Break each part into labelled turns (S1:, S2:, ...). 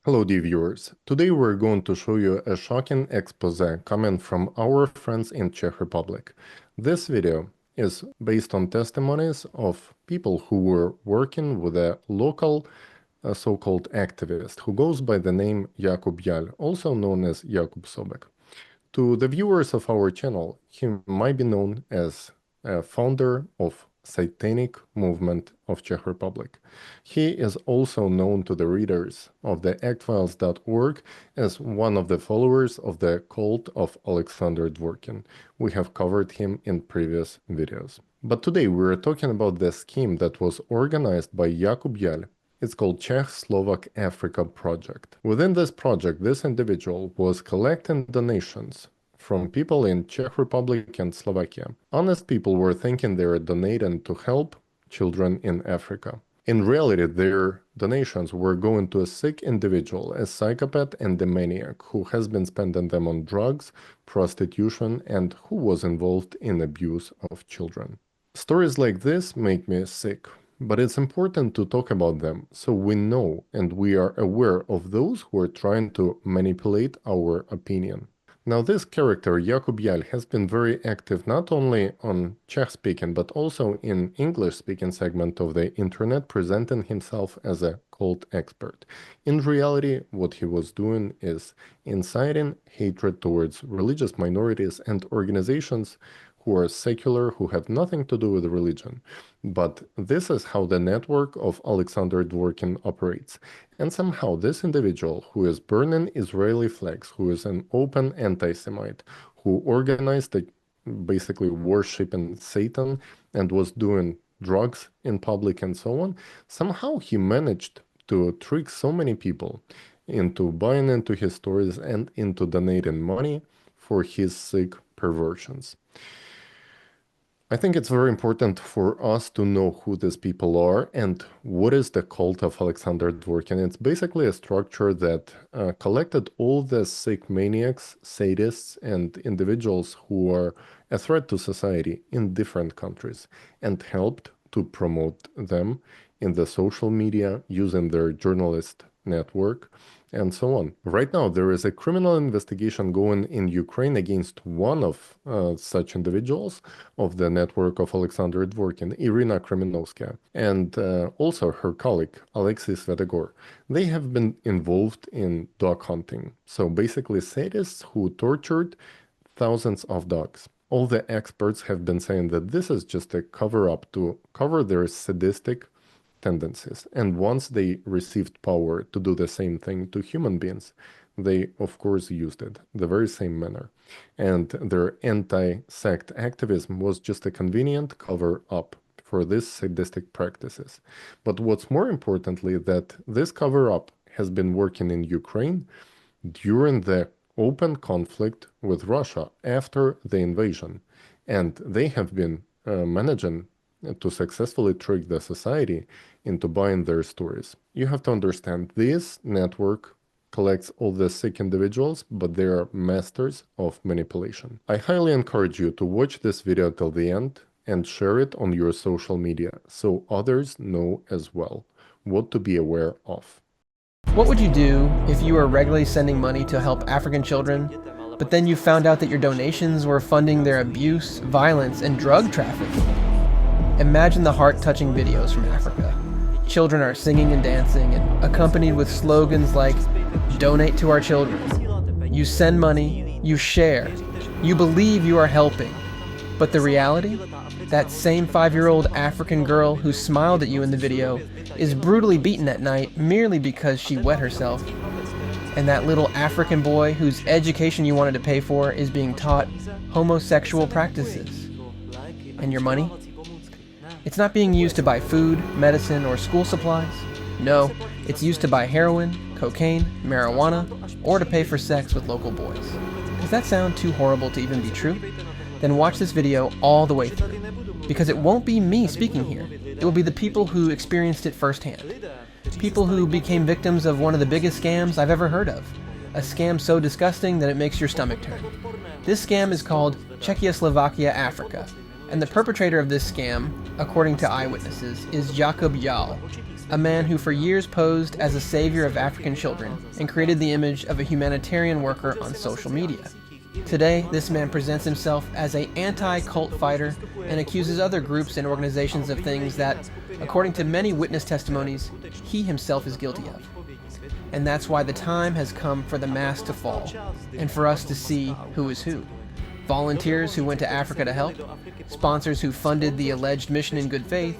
S1: Hello dear viewers, today we're going to show you a shocking expose coming from our friends in Czech Republic. This video is based on testimonies of people who were working with a local so-called activist who goes by the name Jakub Jahl, also known as Jakubs. To the viewers of our channel, he might be known as a founder of Satanic movement of Czech Republic. He is also known to the readers of the actfiles.org as one of the followers of the cult of Alexander Dworkin. We have covered him in previous videos. But today we're talking about the scheme that was organized by Jakub Jahl. It's called Czech-Slovak-Africa project. Within this project, this individual was collecting donations from people in Czech Republic and Slovakia. Honest people were thinking they were donating to help children in Africa. In reality, their donations were going to a sick individual, a psychopath and a maniac who has been spending them on drugs, prostitution, and who was involved in abuse of children. Stories like this make me sick, but it's important to talk about them so we know and we are aware of those who are trying to manipulate our opinion. Now, this character, Jakub Jahl, has been very active not only on Czech-speaking, but also in English-speaking segment of the internet, presenting himself as a cult expert. In reality, what he was doing is inciting hatred towards religious minorities and organizations who are secular, who have nothing to do with religion. But this is how the network of Alexander Dworkin operates. And somehow this individual who is burning Israeli flags, who is an open anti-Semite, who organized basically worshiping Satan and was doing drugs in public and so on, somehow he managed to trick so many people into buying into his stories and into donating money for his sick perversions. I think it's very important for us to know who these people are and what is the cult of Alexander Dworkin. It's basically a structure that collected all the sick maniacs, sadists, and individuals who are a threat to society in different countries and helped to promote them in the social media using their journalist network and so on. Right now, there is a criminal investigation going in Ukraine against one of such individuals of the network of Alexander Dworkin, Irina Kremenovskaya, and also her colleague, Alexis Svetogor. They have been involved in dog hunting. So basically sadists who tortured thousands of dogs. All the experts have been saying that this is just a cover-up to cover their sadistic tendencies. And once they received power to do the same thing to human beings, they of course used it the very same manner. And their anti-sect activism was just a convenient cover-up for these sadistic practices. But what's more importantly, that this cover-up has been working in Ukraine during the open conflict with Russia after the invasion. And they have been managing to successfully trick the society into buying their stories. You have to understand, this network collects all the sick individuals, but they are masters of manipulation. I highly encourage you to watch this video till the end and share it on your social media so others know as well what to be aware of.
S2: What would you do if you were regularly sending money to help African children, but then you found out that your donations were funding their abuse, violence, and drug trafficking? Imagine the heart-touching videos from Africa. Children are singing and dancing, and accompanied with slogans like, "Donate to our children." You send money, you share, you believe you are helping. But the reality? That same 5-year-old African girl who smiled at you in the video is brutally beaten at night merely because she wet herself. And that little African boy whose education you wanted to pay for is being taught homosexual practices. And your money? It's not being used to buy food, medicine, or school supplies. No, it's used to buy heroin, cocaine, marijuana, or to pay for sex with local boys. Does that sound too horrible to even be true? Then watch this video all the way through, because it won't be me speaking here. It will be the people who experienced it firsthand. People who became victims of one of the biggest scams I've ever heard of. A scam so disgusting that it makes your stomach turn. This scam is called Czech-Slovakia-Africa, and the perpetrator of this scam, according to eyewitnesses, is Jakub Jahl. a man who for years posed as a savior of African children and created the image of a humanitarian worker on social media. Today, this man presents himself as an anti-cult fighter and accuses other groups and organizations of things that, according to many witness testimonies, he himself is guilty of. And that's why the time has come for the mask to fall, and for us to see who is who. Volunteers who went to Africa to help, sponsors who funded the alleged mission in good faith,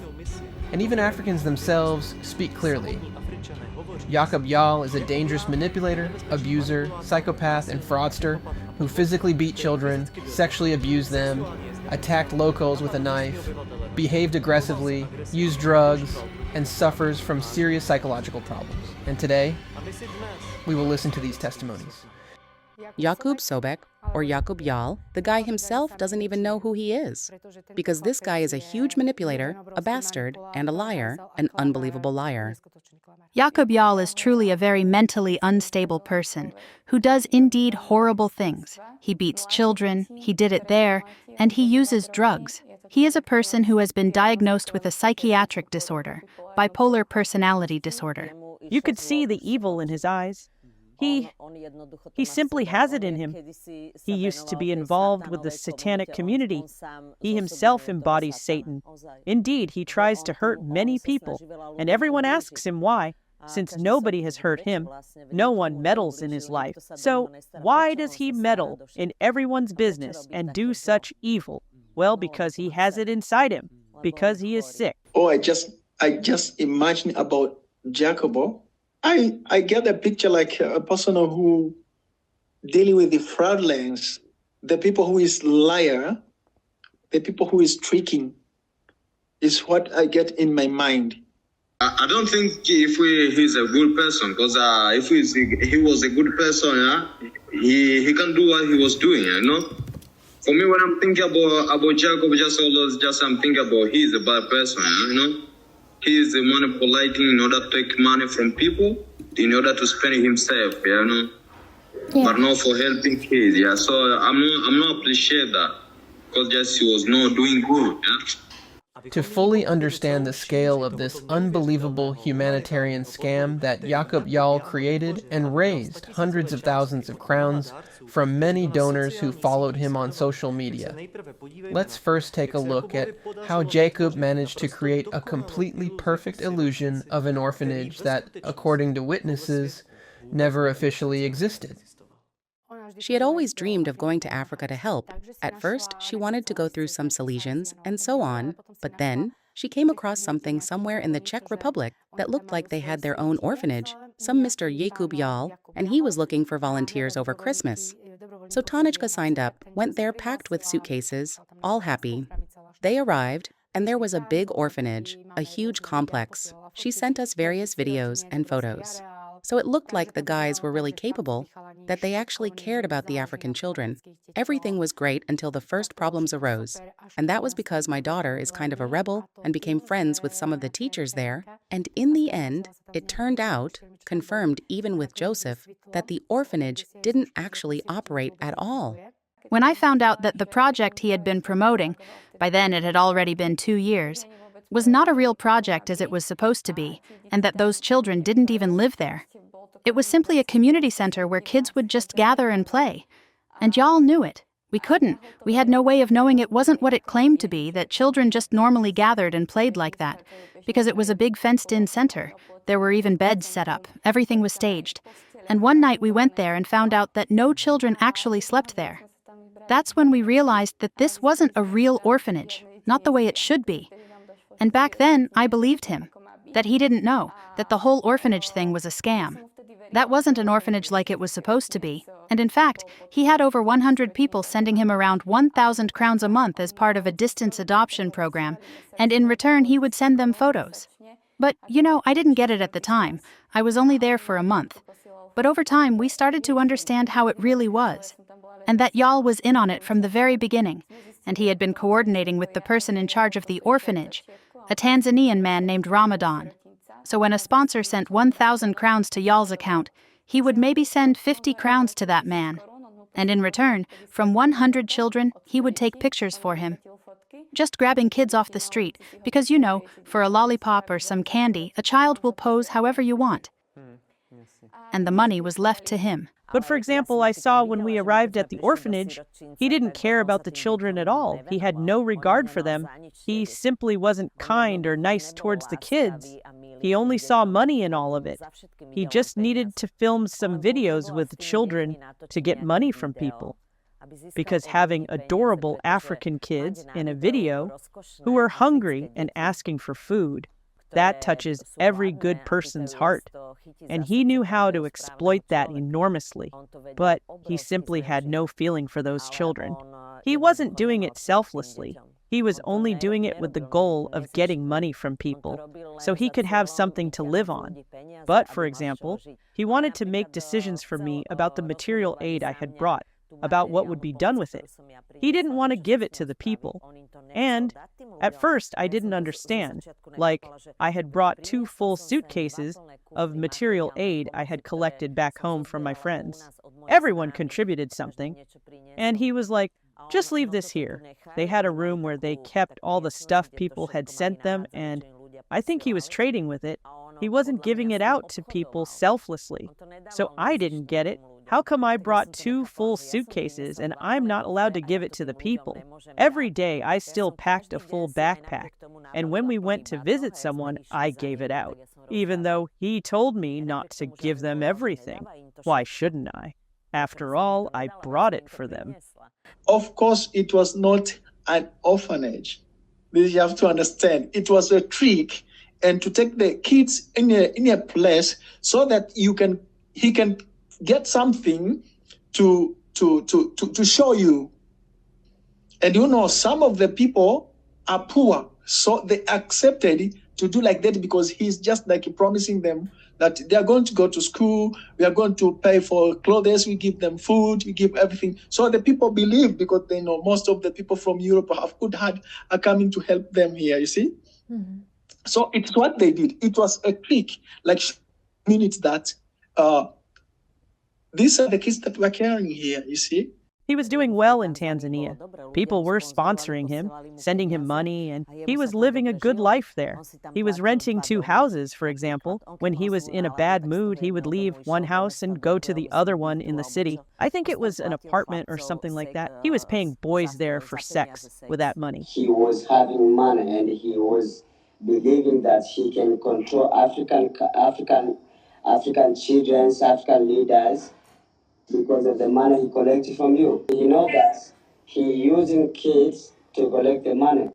S2: and even Africans themselves speak clearly. Jakub Jahl is a dangerous manipulator, abuser, psychopath, and fraudster who physically beat children, sexually abused them, attacked locals with a knife, behaved aggressively, used drugs, and suffers from serious psychological problems. And today, we will listen to these testimonies.
S3: Jakub Sobek, or Jakub Jahl, the guy himself doesn't even know who he is. Because this guy is a huge manipulator, a bastard, and a liar, an unbelievable liar.
S4: Jakub Jahl is truly a very mentally unstable person who does indeed horrible things. He beats children, he did it there, and he uses drugs. He is a person who has been diagnosed with a psychiatric disorder, bipolar personality disorder.
S5: You could see the evil in his eyes. He simply has it in him. He used to be involved with the satanic community. He himself embodies Satan. Indeed, he tries to hurt many people, and everyone asks him why. Since nobody has hurt him, no one meddles in his life. So why does he meddle in everyone's business and do such evil? Well, because he has it inside him, because he is sick.
S6: Oh, I just imagine about Jacobo. I get a picture like a person who dealing with the fraudulence, the people who is liar, the people who is tricking, is what I get in my mind.
S7: I don't think he's a good person, because if he was a good person, he can do what he was doing, you know. For me, when I'm thinking about Jacob, I'm thinking about he's a bad person, you know. He is manipulating in order to take money from people, in order to spend it himself, you know. Yeah. But not for helping kids, yeah. So I'm not appreciate that, because just he was not doing good, yeah.
S2: To fully understand the scale of this unbelievable humanitarian scam that Jakub Jahl created and raised hundreds of thousands of crowns from many donors who followed him on social media, let's first take a look at how Jakub managed to create a completely perfect illusion of an orphanage that, according to witnesses, never officially existed.
S3: She had always dreamed of going to Africa to help. At first, she wanted to go through some Salesians and so on, but then she came across something somewhere in the Czech Republic that looked like they had their own orphanage, some Mr. Jakub Jahl, and he was looking for volunteers over Christmas. So Tanečka signed up, went there packed with suitcases, all happy. They arrived, and there was a big orphanage, a huge complex. She sent us various videos and photos. So it looked like the guys were really capable, that they actually cared about the African children. Everything was great until the first problems arose. And that was because my daughter is kind of a rebel and became friends with some of the teachers there. And in the end, it turned out, confirmed even with Joseph, that the orphanage didn't actually operate at all.
S4: When I found out that the project he had been promoting, by then it had already been 2 years, was not a real project as it was supposed to be, and that those children didn't even live there. It was simply a community center where kids would just gather and play. And y'all knew it. We couldn't. We had no way of knowing it wasn't what it claimed to be, that children just normally gathered and played like that. Because it was a big fenced-in center. There were even beds set up. Everything was staged. And one night we went there and found out that no children actually slept there. That's when we realized that this wasn't a real orphanage, not the way it should be. And back then, I believed him. That he didn't know, that the whole orphanage thing was a scam. That wasn't an orphanage like it was supposed to be, and in fact, he had over 100 people sending him around 1,000 crowns a month as part of a distance adoption program, and in return he would send them photos. But, I didn't get it at the time. I was only there for a month. But over time, we started to understand how it really was, and that Jahl was in on it from the very beginning, and he had been coordinating with the person in charge of the orphanage, a Tanzanian man named Ramadan. So when a sponsor sent 1,000 crowns to Jahl's account, he would maybe send 50 crowns to that man. And in return, from 100 children, he would take pictures for him. just grabbing kids off the street, because you know, for a lollipop or some candy, a child will pose however you want. And the money was left to him.
S5: But for example, I saw when we arrived at the orphanage, he didn't care about the children at all. He had no regard for them. He simply wasn't kind or nice towards the kids. He only saw money in all of it. He just needed to film some videos with children to get money from people. Because having adorable African kids in a video who are hungry and asking for food, that touches every good person's heart. And he knew how to exploit that enormously, but he simply had no feeling for those children. He wasn't doing it selflessly. He was only doing it with the goal of getting money from people, so he could have something to live on. But, for example, he wanted to make decisions for me about the material aid I had brought, about what would be done with it. He didn't want to give it to the people. And at first, I didn't understand. Like, I had brought 2 full suitcases of material aid I had collected back home from my friends. Everyone contributed something. And he was like, just leave this here. They had a room where they kept all the stuff people had sent them, and I think he was trading with it. He wasn't giving it out to people selflessly. So I didn't get it. How come I brought 2 full suitcases and I'm not allowed to give it to the people? Every day I still packed a full backpack, and when we went to visit someone, I gave it out, even though he told me not to give them everything. Why shouldn't I? After all, I brought it for them.
S6: Of course, it was not an orphanage. This you have to understand. It was a trick, and to take the kids in a place so that he can get something to show you. And you know, some of the people are poor, so they accepted to do like that because he's just like promising them that they are going to go to school, we are going to pay for clothes, we give them food, we give everything. So the people believe because they know most of the people from Europe have good heart are coming to help them here, you see? Mm-hmm. So it's what they did. It was a trick, like minutes that these are the kids that we're carrying here, you see?
S5: He was doing well in Tanzania. People were sponsoring him, sending him money, and he was living a good life there. He was renting 2 houses, for example. When he was in a bad mood, he would leave one house and go to the other one in the city. I think it was an apartment or something like that. He was paying boys there for sex with that money.
S8: He was having money, and he was believing that he can control African children, African leaders, because of the money he collected from you. You know that he using kids to collect the money.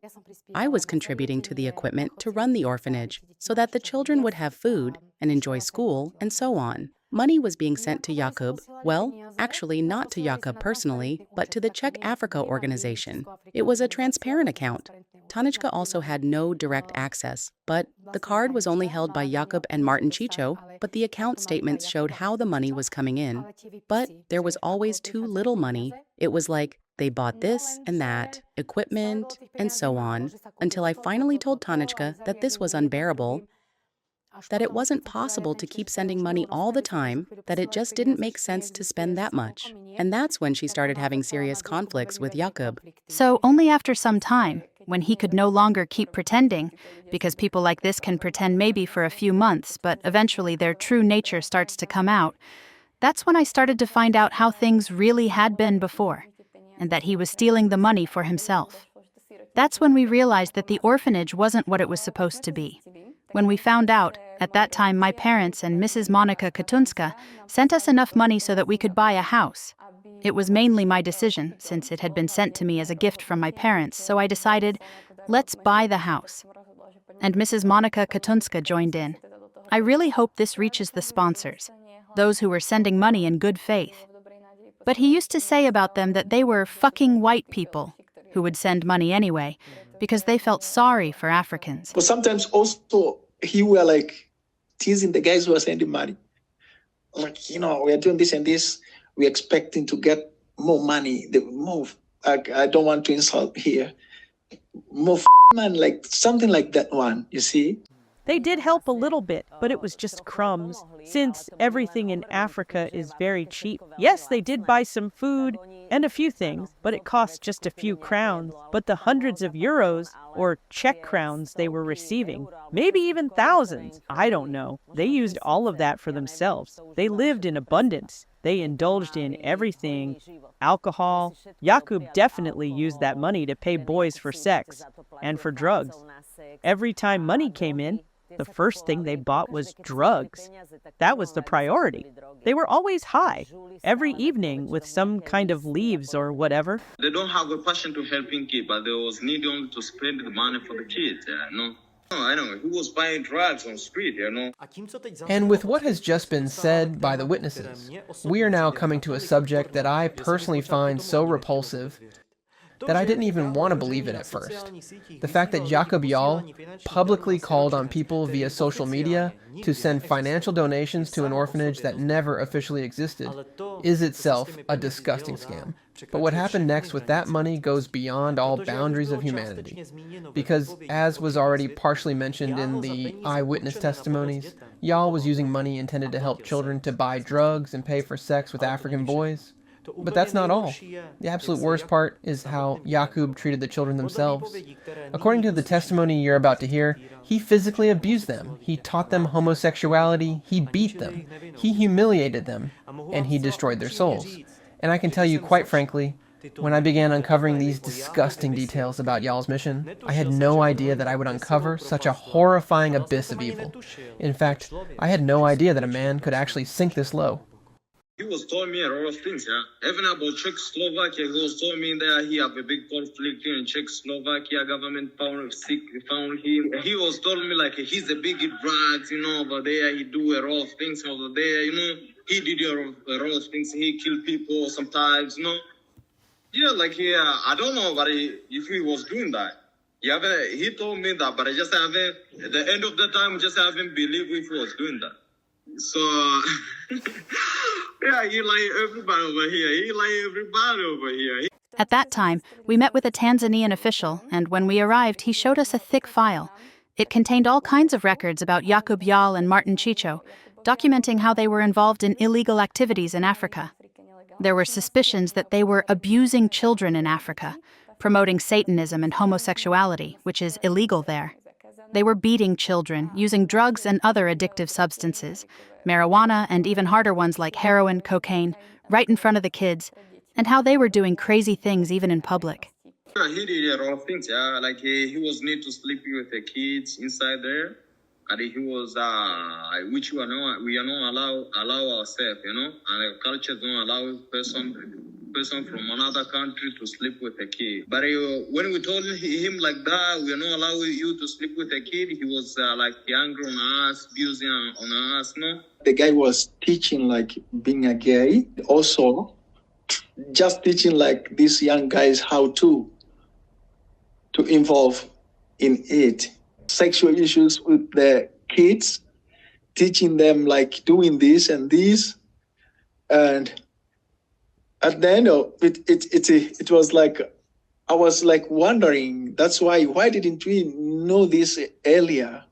S3: I was contributing to the equipment to run the orphanage so that the children would have food and enjoy school and so on. Money was being sent to Jakub, well, actually not to Jakub personally, but to the Czech-Africa organization. It was a transparent account. Tanička also had no direct access, but the card was only held by Jakub and Martin Chicho, but the account statements showed how the money was coming in. But there was always too little money. It was like they bought this and that, equipment, and so on, until I finally told Tanička that this was unbearable, that it wasn't possible to keep sending money all the time, that it just didn't make sense to spend that much. And that's when she started having serious conflicts with Jakub.
S4: So only after some time, when he could no longer keep pretending, because people like this can pretend maybe for a few months, but eventually their true nature starts to come out, that's when I started to find out how things really had been before, and that he was stealing the money for himself. That's when we realized that the orphanage wasn't what it was supposed to be. When we found out, at that time my parents and Mrs. Monika Katunska sent us enough money so that we could buy a house. It was mainly my decision, since it had been sent to me as a gift from my parents, so I decided, let's buy the house. And Mrs. Monika Katunska joined in. I really hope this reaches the sponsors, those who were sending money in good faith. But he used to say about them that they were fucking white people who would send money anyway, because they felt sorry for Africans.
S6: But sometimes also he were like teasing the guys who are sending money. Like, you know, we are doing this and this. We're expecting to get more money. They move. I don't want to insult here. More man, like something like that one, you see?
S5: They did help a little bit, but it was just crumbs, since everything in Africa is very cheap. Yes, they did buy some food and a few things, but it cost just a few crowns. But the hundreds of euros, or Czech crowns, they were receiving, maybe even thousands, I don't know. They used all of that for themselves. They lived in abundance. They indulged in everything. Alcohol. Jakub definitely used that money to pay boys for sex and for drugs. Every time money came in, the first thing they bought was drugs. That was the priority. They were always high, every evening with some kind of leaves or whatever.
S7: They don't have a passion to helping kids, but they was need only to spend the money for the kids, I know, who was buying drugs on the street,
S2: And with what has just been said by the witnesses, we are now coming to a subject that I personally find so repulsive that I didn't even want to believe it at first. The fact that Jakub Jahl publicly called on people via social media to send financial donations to an orphanage that never officially existed is itself a disgusting scam. But what happened next with that money goes beyond all boundaries of humanity. Because, as was already partially mentioned in the eyewitness testimonies, Jahl was using money intended to help children to buy drugs and pay for sex with African boys. But that's not all. The absolute worst part is how Jakub treated the children themselves. According to the testimony you're about to hear, he physically abused them, he taught them homosexuality, he beat them, he humiliated them, and he destroyed their souls. And I can tell you, quite frankly, when I began uncovering these disgusting details about Jahl's mission, I had no idea that I would uncover such a horrifying abyss of evil. In fact, I had no idea that a man could actually sink this low.
S7: He was telling me a lot of things, Even about Czech-Slovakia, he was telling me that he have a big conflict in Czech-Slovakia. Government found him. He was telling me like he's a big drugs, over there. He do a lot of things over there, He did a lot of things. He killed people sometimes, Yeah, I don't know, but if he was doing that. He told me that, but I just haven't. At the end of the time, just haven't believed if he was doing that. So, yeah, he lied everybody over here.
S4: At that time, we met with a Tanzanian official, and when we arrived, he showed us a thick file. It contained all kinds of records about Jakub Jahl and Martin Chicho, documenting how they were involved in illegal activities in Africa. There were suspicions that they were abusing children in Africa, promoting Satanism and homosexuality, which is illegal there. They were beating children, using drugs and other addictive substances, marijuana and even harder ones like heroin, cocaine, right in front of the kids, and how they were doing crazy things even in public.
S7: He did a lot of things, he was need to sleep with the kids inside there, and he was, which we are not allow ourselves, and the culture don't allow person from another country to sleep with a kid. But when we told him like that, we are not allowing you to sleep with a kid, he was angry on us, abusing on us,
S6: The guy was teaching being a gay, also just teaching these young guys how to involve in it. Sexual issues with the kids, teaching them doing this and this, and at the end of it was I was wondering. That's why didn't we know this earlier?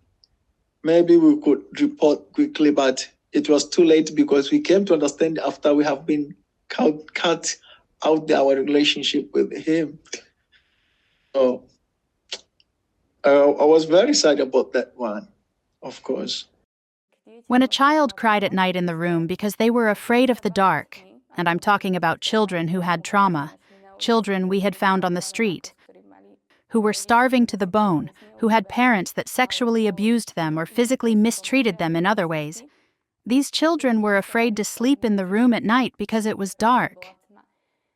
S6: Maybe we could report quickly, but it was too late because we came to understand after we have been cut out our relationship with him. So I was very sad about that one, of course.
S4: When a child cried at night in the room because they were afraid of the dark, and I'm talking about children who had trauma, children we had found on the street, who were starving to the bone, who had parents that sexually abused them or physically mistreated them in other ways. These children were afraid to sleep in the room at night because it was dark.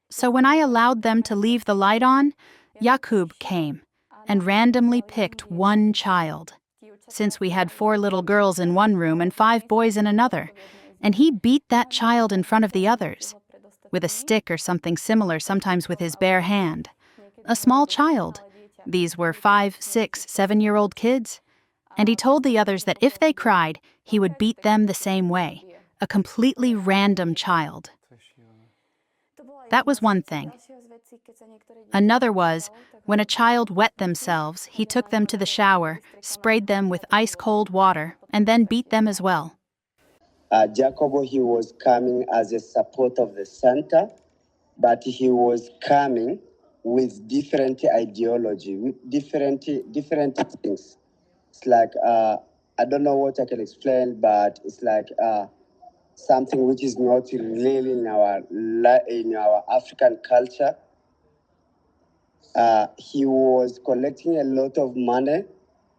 S4: So when I allowed them to leave the light on, Jakub came and randomly picked one child, since we had 4 little girls in one room and 5 boys in another, and he beat that child in front of the others, with a stick or something similar, sometimes with his bare hand. A small child. These were 5, 6, 7-year-old kids. And he told the others that if they cried, he would beat them the same way. A completely random child. That was one thing. Another was, when a child wet themselves, he took them to the shower, sprayed them with ice-cold water, and then beat them as well.
S8: Jakub, he was coming as a support of the center, but he was coming with different ideology, with different things. It's like, I don't know what I can explain, but it's like something which is not really in our African culture. He was collecting a lot of money,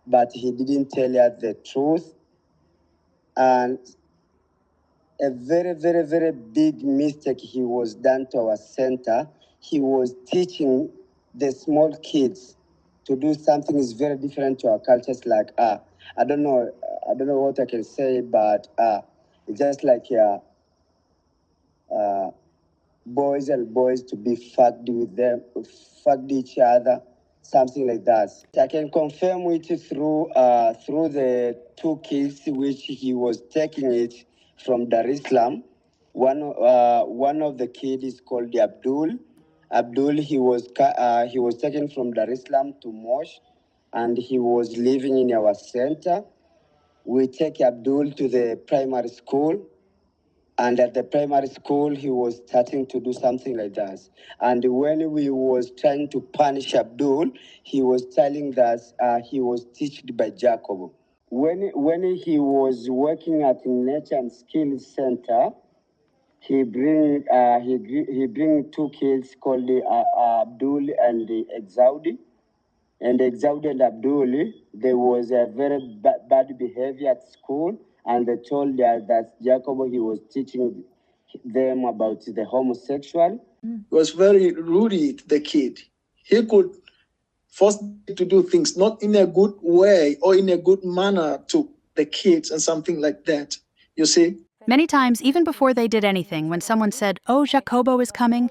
S8: but he didn't tell us the truth. And a very, very, very big mistake he was done to our center. He was teaching the small kids to do something is very different to our cultures. Like, I don't know what I can say, but it's just like boys and boys to be fucked with them, fucked each other, something like that. I can confirm it through the two kids which he was taking it from Dar es Salaam. One of the kids is called Abdul. Abdul, he was taken from Dar es Salaam to Mosh, and he was living in our center. We take Abdul to the primary school, and at the primary school, he was starting to do something like that. And when we was trying to punish Abdul, he was telling us he was taught by Jakub. When he was working at Nature and Skills Center, he bring two kids called Abdul and Exaudi. And Exaudi and Abdul, there was a very bad behavior at school, and they told that Jakub, he was teaching them about the homosexual.
S6: He was very rude to the kid. He could force them to do things not in a good way or in a good manner to the kids and something like that, you see?
S4: Many times, even before they did anything, when someone said, "Oh, Jacobo is coming,"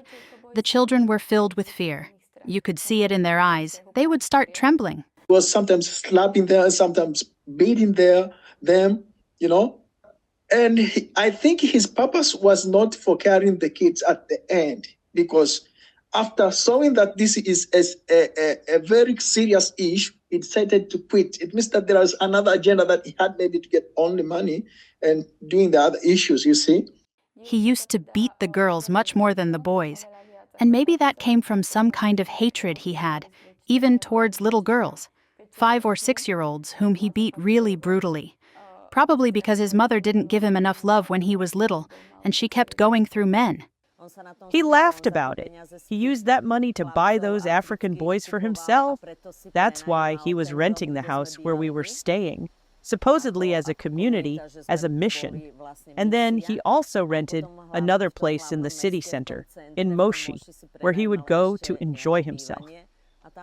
S4: the children were filled with fear. You could see it in their eyes. They would start trembling.
S6: He was sometimes slapping them, sometimes beating them, you know? And I think his purpose was not for carrying the kids at the end, because after showing that this is a very serious issue, he decided to quit. It means that there was another agenda that he had, maybe to get only money and doing the other issues, you see?
S4: He used to beat the girls much more than the boys. And maybe that came from some kind of hatred he had, even towards little girls, 5 or 6-year-olds whom he beat really brutally. Probably because his mother didn't give him enough love when he was little, and she kept going through men.
S5: He laughed about it. He used that money to buy those African boys for himself. That's why he was renting the house where we were staying, supposedly as a community, as a mission. And then he also rented another place in the city center, in Moshi, where he would go to enjoy himself.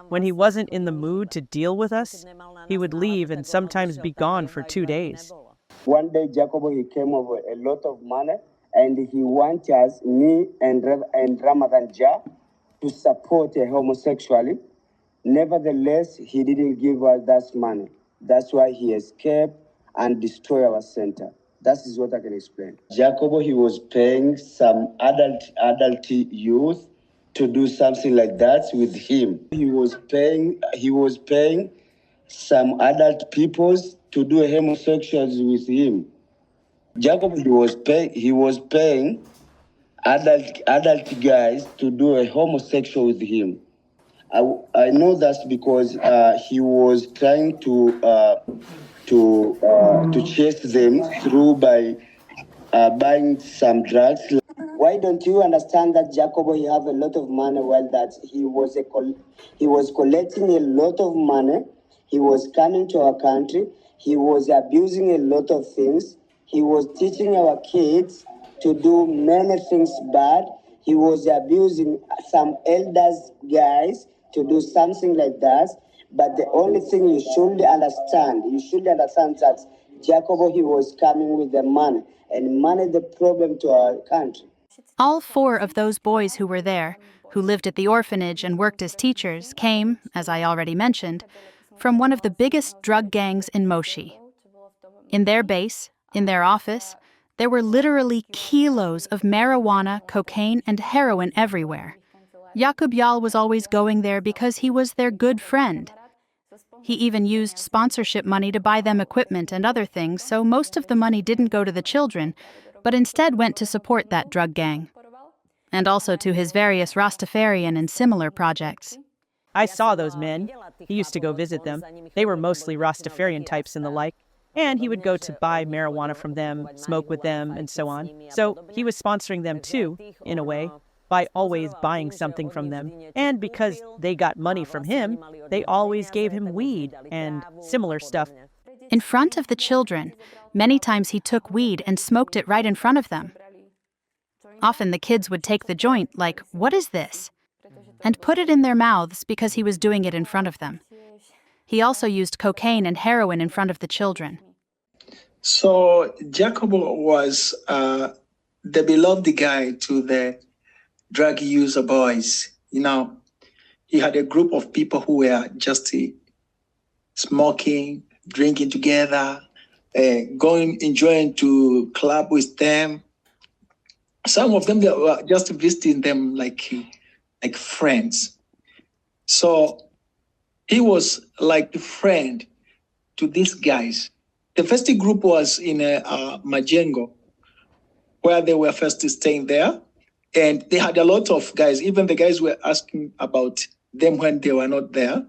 S5: When he wasn't in the mood to deal with us, he would leave and sometimes be gone for 2 days.
S8: One day, Jakub, he came over a lot of money, and he wanted us, me and Ramadan Jah, to support a homosexuality. Nevertheless, he didn't give us that money. That's why he escaped and destroyed our center. That is what I can explain. Jakub, he was paying some adult youth to do something like that with him. He was paying some adult peoples to do homosexuals with him. Jakub, he was paying adult guys to do a homosexual with him. I know that's because he was trying to chase them through by buying some drugs. Why don't you understand that Jakub, he have a lot of money, while that he was collecting a lot of money. He was coming to our country. He was abusing a lot of things. He was teaching our kids to do many things bad. He was abusing some elders guys to do something like that. But the only thing you should understand that Jakub, he was coming with the money, and money the problem to our country.
S4: All 4 of those boys who were there, who lived at the orphanage and worked as teachers, came, as I already mentioned, from one of the biggest drug gangs in Moshi. In their base, in their office, There were literally kilos of marijuana, cocaine, and heroin everywhere. Jakub Jahl was always going there because he was their good friend. He even used sponsorship money to buy them equipment and other things, so most of the money didn't go to the children, but instead went to support that drug gang, and also to his various Rastafarian and similar projects.
S5: I saw those men. He used to go visit them. They were mostly Rastafarian types and the like. And he would go to buy marijuana from them, smoke with them, and so on. So he was sponsoring them too, in a way, by always buying something from them. And because they got money from him, they always gave him weed and similar stuff.
S4: In front of the children, many times he took weed and smoked it right in front of them. Often the kids would take the joint, like, "What is this?" and put it in their mouths because he was doing it in front of them. He also used cocaine and heroin in front of the children.
S6: So Jakub was the beloved guy to the drug user boys. You know, he had a group of people who were just smoking, drinking together, enjoying to club with them. Some of them, they were just visiting them like friends. So he was like the friend to these guys. The first group was in Majengo, where they were first staying there. And they had a lot of guys. Even the guys were asking about them when they were not there.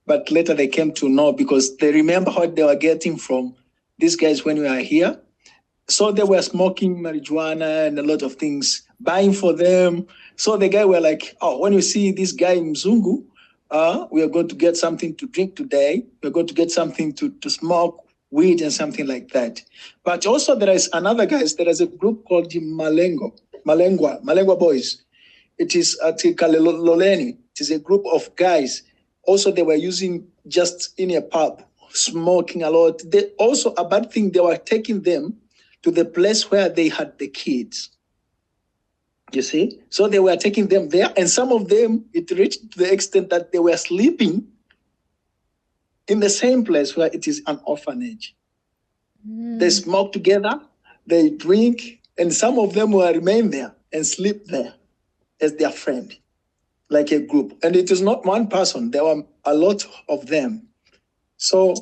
S6: But later they came to know because they remember what they were getting from these guys when we were here. So they were smoking marijuana and a lot of things, buying for them. So the guy were like, "Oh, when you see this guy in Mzungu, we are going to get something to drink today. We're going to get something to smoke, weed and something like that." But also there is another guys. There is a group called the Malengwa boys. It is at Kalololeni. It is a group of guys. Also, they were using just in a pub, smoking a lot. They also, a bad thing, they were taking them to the place where they had the kids. You see? So they were taking them there, and some of them, it reached to the extent that they were sleeping in the same place where it is an orphanage. They smoke together, they drink, and some of them will remain there and sleep there as their friend, like a group. And it is not one person, there were a lot of them. So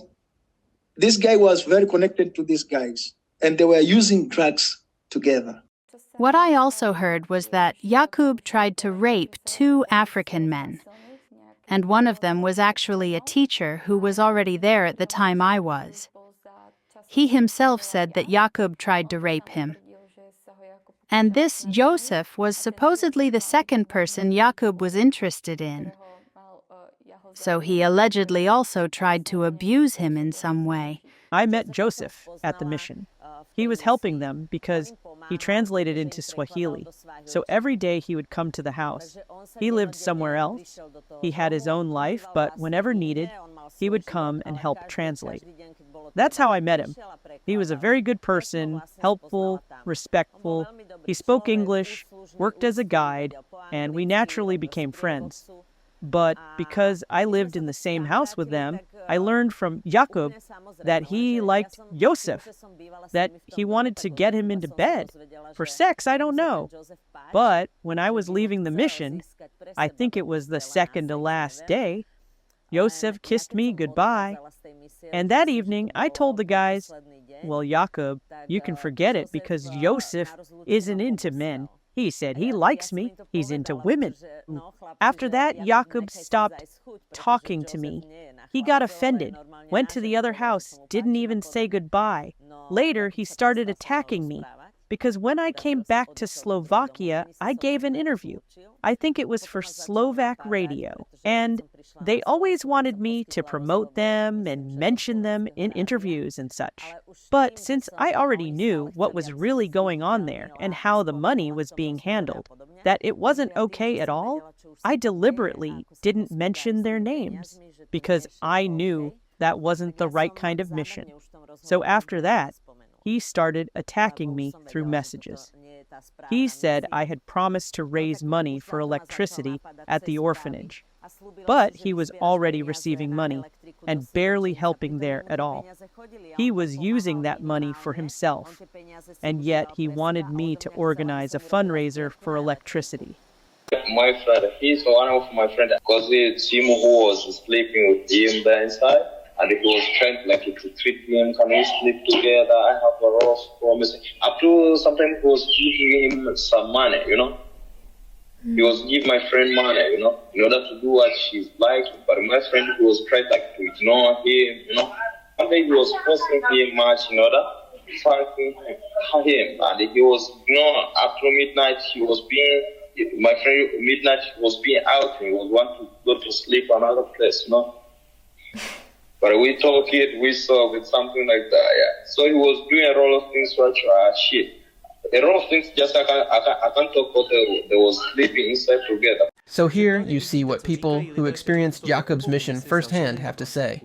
S6: this guy was very connected to these guys, and they were using drugs together.
S4: What I also heard was that Jakub tried to rape 2 African men, and one of them was actually a teacher who was already there at the time I was. He himself said that Jakub tried to rape him. And this Joseph was supposedly the second person Jakub was interested in. So he allegedly also tried to abuse him in some way.
S5: I met Joseph at the mission. He was helping them because he translated into Swahili. So every day he would come to the house. He lived somewhere else. He had his own life, but whenever needed, he would come and help translate. That's how I met him. He was a very good person, helpful, respectful. He spoke English, worked as a guide, and we naturally became friends. But because I lived in the same house with them, I learned from Jakub that he liked Joseph, that he wanted to get him into bed. For sex, I don't know. But when I was leaving the mission, I think it was the second to last day, Joseph kissed me goodbye. And that evening, I told the guys, "Well, Jakub, you can forget it because Joseph isn't into men. He said he likes me. He's into women." After that, Jakub stopped talking to me. He got offended, went to the other house, didn't even say goodbye. Later, he started attacking me because when I came back to Slovakia, I gave an interview. I think it was for Slovak radio, and they always wanted me to promote them and mention them in interviews and such. But since I already knew what was really going on there and how the money was being handled, that it wasn't okay at all, I deliberately didn't mention their names because I knew that wasn't the right kind of mission. So after that, he started attacking me through messages. He said I had promised to raise money for electricity at the orphanage. But he was already receiving money and barely helping there at all. He was using that money for himself, and yet he wanted me to organize a fundraiser for electricity.
S7: My friend, he's one of my friends, because it's him who was sleeping with him there inside, and he was trying to treat him, can we sleep together, I have a rose promise. Up to sometimes he was giving him some money, He was giving my friend money, in order to do what she's like, but my friend was trying to ignore him, One day he was forcing him much in order to fighting him, and he was, after midnight my friend midnight was being out and he was want to go to sleep another place, But we talked it, we saw with something like that, yeah. So he was doing a lot of things which are shit. A lot of things just I can't talk about. They was sleeping inside together.
S2: So here you see what people who experienced Jakub's mission firsthand have to say.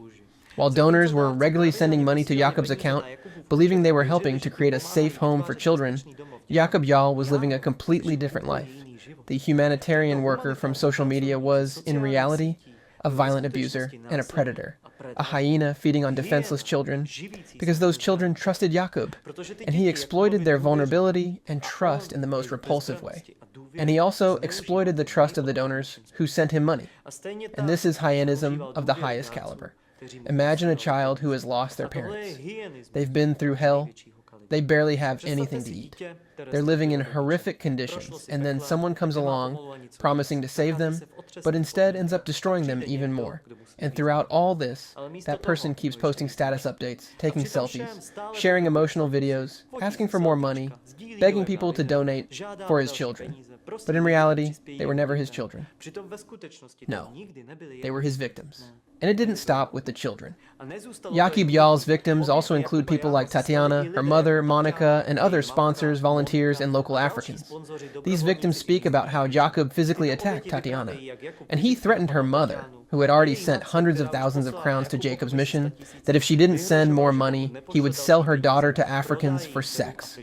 S2: While donors were regularly sending money to Jakub's account, believing they were helping to create a safe home for children, Jakub Jahl was living a completely different life. The humanitarian worker from social media was, in reality, a violent abuser and a predator, a hyena feeding on defenseless children, because those children trusted Jakub, and he exploited their vulnerability and trust in the most repulsive way. And he also exploited the trust of the donors who sent him money. And this is hyenism of the highest caliber. Imagine a child who has lost their parents. They've been through hell. They barely have anything to eat. They're living in horrific conditions, and then someone comes along promising to save them, but instead ends up destroying them even more. And throughout all this, that person keeps posting status updates, taking selfies, sharing emotional videos, asking for more money, begging people to donate for his children. But in reality, they were never his children. No, they were his victims. And it didn't stop with the children. Jakub Jahl's victims also include people like Tatiana, her mother, Monica, and other sponsors, volunteers, and local Africans. These victims speak about how Jakub physically attacked Tatiana, and he threatened her mother, who had already sent hundreds of thousands of crowns to Jakub's mission, that if she didn't send more money, he would sell her daughter to Africans for sex.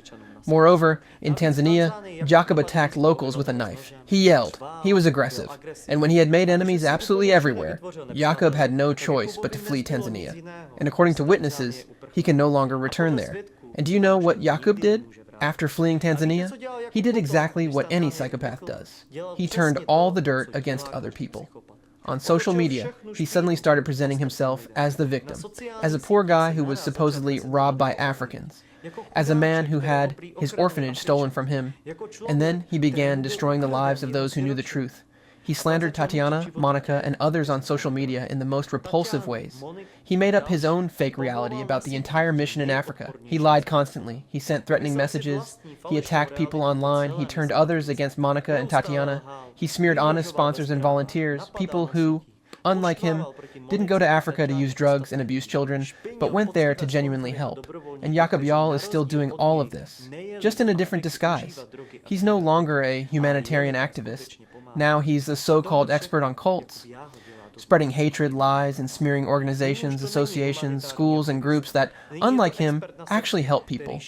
S2: Moreover, in Tanzania, Jakub attacked locals with a knife. He yelled. He was aggressive. And when he had made enemies absolutely everywhere, Jakub had no choice but to flee Tanzania. And according to witnesses, he can no longer return there. And do you know what Jakub did after fleeing Tanzania? He did exactly what any psychopath does. He turned all the dirt against other people. On social media, he suddenly started presenting himself as the victim, as a poor guy who was supposedly robbed by Africans, as a man who had his orphanage stolen from him, and then he began destroying the lives of those who knew the truth. He slandered Tatiana, Monica, and others on social media in the most repulsive ways. He made up his own fake reality about the entire mission in Africa. He lied constantly. He sent threatening messages. He attacked people online. He turned others against Monica and Tatiana. He smeared honest sponsors and volunteers, people who, unlike him, didn't go to Africa to use drugs and abuse children, but went there to genuinely help. And Jakub Jahl is still doing all of this, just in a different disguise. He's no longer a humanitarian activist. Now he's a so-called expert on cults, spreading hatred, lies, and smearing organizations, associations, schools, and groups that, unlike him, actually help people,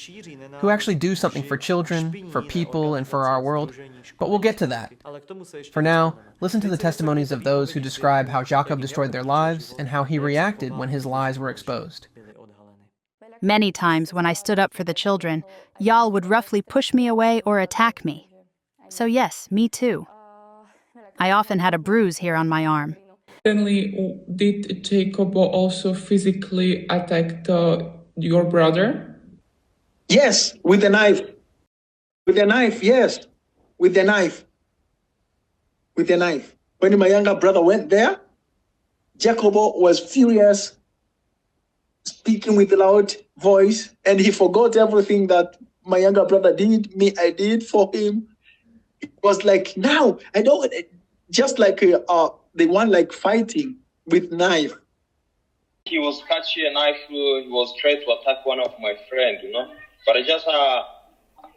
S2: who actually do something for children, for people, and for our world. But we'll get to that. For now, listen to the testimonies of those who describe how Jakub destroyed their lives and how he reacted when his lies were exposed.
S4: Many times when I stood up for the children, Jahl would roughly push me away or attack me. So yes, me too. I often had a bruise here on my arm.
S9: Suddenly, did Jakub also physically attack your brother?
S6: Yes, with a knife. With a knife, yes. With a knife. With a knife. When my younger brother went there, Jakub was furious, speaking with a loud voice, and he forgot everything that my younger brother did, I did for him. It was like, now, I don't, just like they want like fighting with knife.
S7: He was catching a knife, he was trying to attack one of my friends, But I just,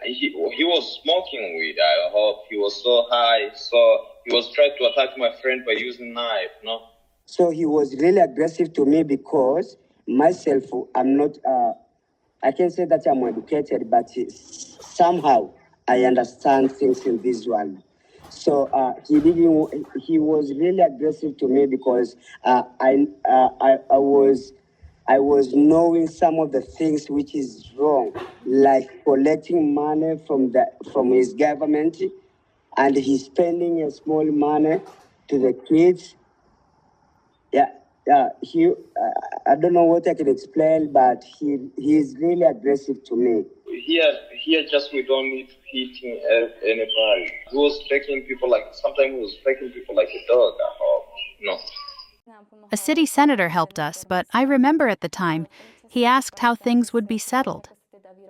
S7: he was smoking weed, I hope. He was so high, so he was trying to attack my friend by using knife,
S8: So he was really aggressive to me because myself, I'm not, I can say that I'm educated, but somehow I understand things in this world. So he was really aggressive to me because I was knowing some of the things which is wrong, like collecting money from his government, and he's spending a small money to the kids. I don't know what I can explain, but he's really aggressive to me.
S7: Here just we don't need hitting anybody. He was taking people sometimes he was taking people like a dog or no.
S4: A city senator helped us, but I remember at the time, he asked how things would be settled.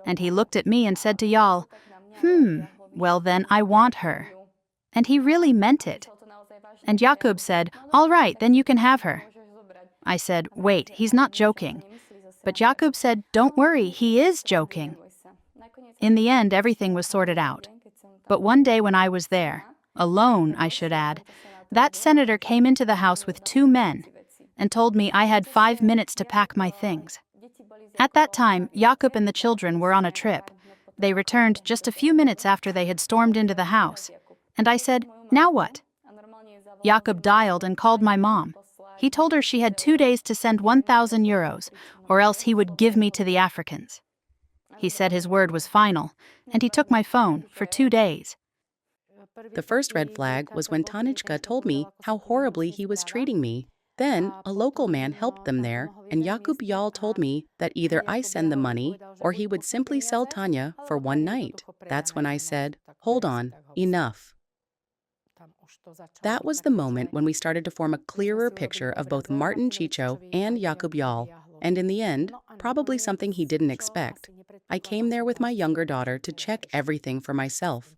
S4: And he looked at me and said to Jahl, well then I want her. And he really meant it. And Jakub said, all right, then you can have her. I said, wait, he's not joking. But Jakub said, don't worry, he is joking. In the end, everything was sorted out. But one day when I was there, alone, I should add, that senator came into the house with 2 men and told me I had 5 minutes to pack my things. At that time, Jakub and the children were on a trip. They returned just a few minutes after they had stormed into the house. And I said, now what? Jakub dialed and called my mom. He told her she had 2 days to send 1,000 euros, or else he would give me to the Africans. He said his word was final, and he took my phone for 2 days.
S3: The first red flag was when Tanička told me how horribly he was treating me. Then, a local man helped them there, and Jakub Jahl told me that either I send the money or he would simply sell Tanya for one night. That's when I said, hold on, enough. That was the moment when we started to form a clearer picture of both Martin Chicho and Jakub Jahl, and in the end, probably something he didn't expect. I came there with my younger daughter to check everything for myself.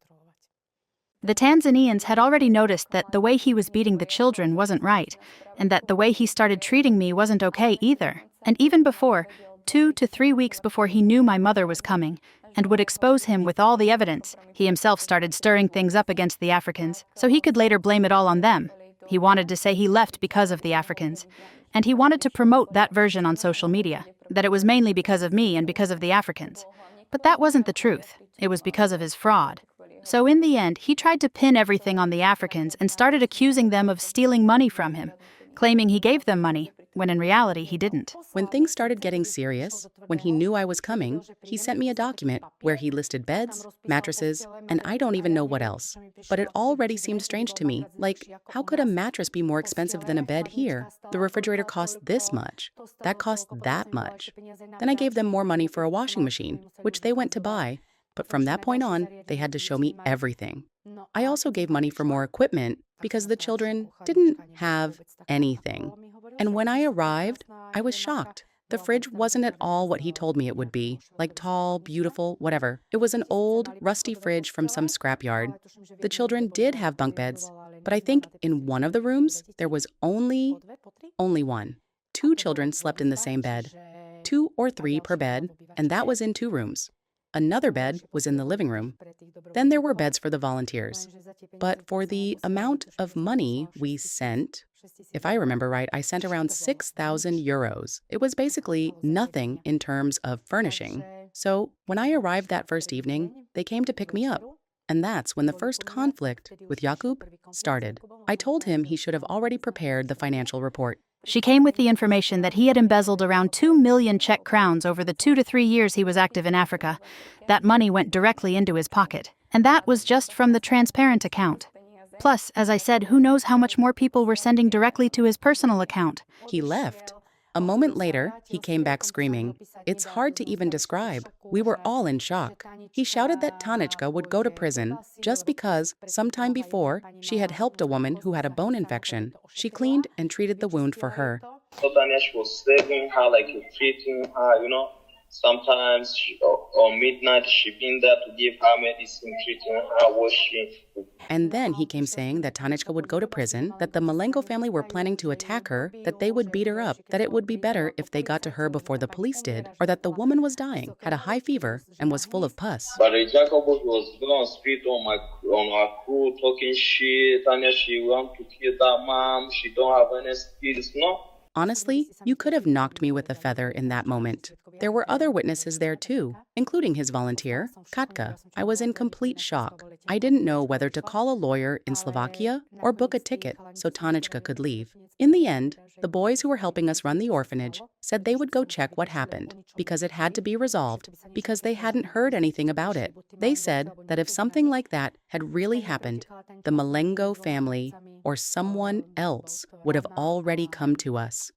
S4: The Tanzanians had already noticed that the way he was beating the children wasn't right, and that the way he started treating me wasn't okay either. And even before, 2 to 3 weeks before he knew my mother was coming, and would expose him with all the evidence, he himself started stirring things up against the Africans, so he could later blame it all on them. He wanted to say he left because of the Africans. And he wanted to promote that version on social media, that it was mainly because of me and because of the Africans. But that wasn't the truth. It was because of his fraud. So in the end, he tried to pin everything on the Africans and started accusing them of stealing money from him, claiming he gave them money, when in reality he didn't.
S3: When things started getting serious, when he knew I was coming, he sent me a document where he listed beds, mattresses, and I don't even know what else. But it already seemed strange to me, like, how could a mattress be more expensive than a bed here? The refrigerator costs this much. That costs that much. Then I gave them more money for a washing machine, which they went to buy. But from that point on, they had to show me everything. I also gave money for more equipment because the children didn't have anything. And when I arrived, I was shocked. The fridge wasn't at all what he told me it would be, like tall, beautiful, whatever. It was an old, rusty fridge from some scrapyard. The children did have bunk beds, but I think in one of the rooms, there was only one. 2 children slept in the same bed, 2 or 3 per bed, and that was in 2 rooms. Another bed was in the living room. Then there were beds for the volunteers. But for the amount of money we sent, if I remember right, I sent around 6,000 euros. It was basically nothing in terms of furnishing. So when I arrived that first evening, they came to pick me up. And that's when the first conflict with Jakub started. I told him he should have already prepared the financial report.
S4: She came with the information that he had embezzled around 2 million Czech crowns over the 2 to 3 years he was active in Africa. That money went directly into his pocket. And that was just from the transparent account. Plus, as I said, who knows how much more people were sending directly to his personal account.
S3: He left. A moment later, he came back screaming. It's hard to even describe. We were all in shock. He shouted that Tanička would go to prison just because, sometime before, she had helped a woman who had a bone infection. She cleaned and treated the wound for her.
S7: So Tanya was saving her, like treating her, Sometimes on midnight she been there to give her medicine, treating her, washing.
S3: And then he came saying that Tanička would go to prison, that the Malengo family were planning to attack her, that they would beat her up, that it would be better if they got to her before the police did, or that the woman was dying, had a high fever, and was full of pus.
S7: But Jakub was going to spit on our crew, talking shit. Tanya, she want to kill that mom. She don't have any skills, no?
S3: Honestly, you could have knocked me with a feather in that moment. There were other witnesses there too, including his volunteer, Katka. I was in complete shock. I didn't know whether to call a lawyer in Slovakia or book a ticket so Tanička could leave. In the end, the boys who were helping us run the orphanage said they would go check what happened because it had to be resolved because they hadn't heard anything about it. They said that if something like that had really happened, the Malengo family or someone else would have already come to us.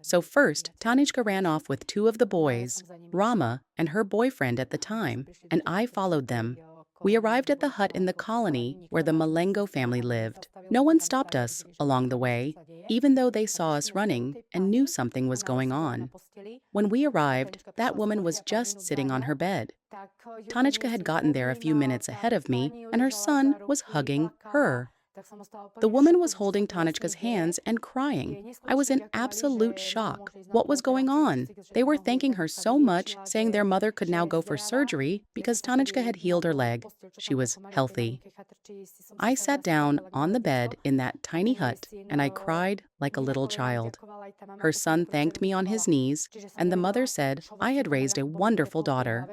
S3: So first, Tanička ran off with two of the boys, Rama and her boyfriend at the time, and I followed them. We arrived at the hut in the colony where the Malengo family lived. No one stopped us along the way, even though they saw us running and knew something was going on. When we arrived, that woman was just sitting on her bed. Tanička had gotten there a few minutes ahead of me, and her son was hugging her. The woman was holding Tanička's hands and crying. I was in absolute shock. What was going on? They were thanking her so much, saying their mother could now go for surgery because Tanička had healed her leg. She was healthy. I sat down on the bed in that tiny hut and I cried like a little child. Her son thanked me on his knees, and the mother said I had raised a wonderful daughter.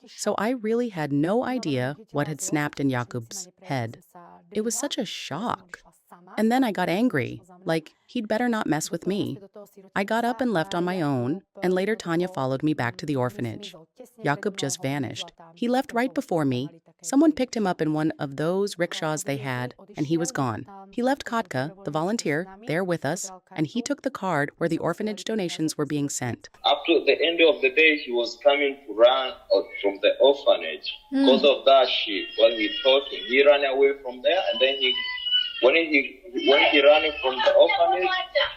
S3: So I really had no idea what had snapped in Jakub's head. It was such a shock. And then I got angry, like he'd better not mess with me. I got up and left on my own, and later Tanya followed me back to the orphanage. Jakub just vanished. He left right before me. Someone picked him up in one of those rickshaws they had, and he was gone. He left Katka, the volunteer, there with us, and he took the card where the orphanage donations were being sent.
S7: Up to the end of the day, he was coming to run out from the orphanage. Because of that shit, when we taught him, he ran away from there, and then when he ran from the orphanage,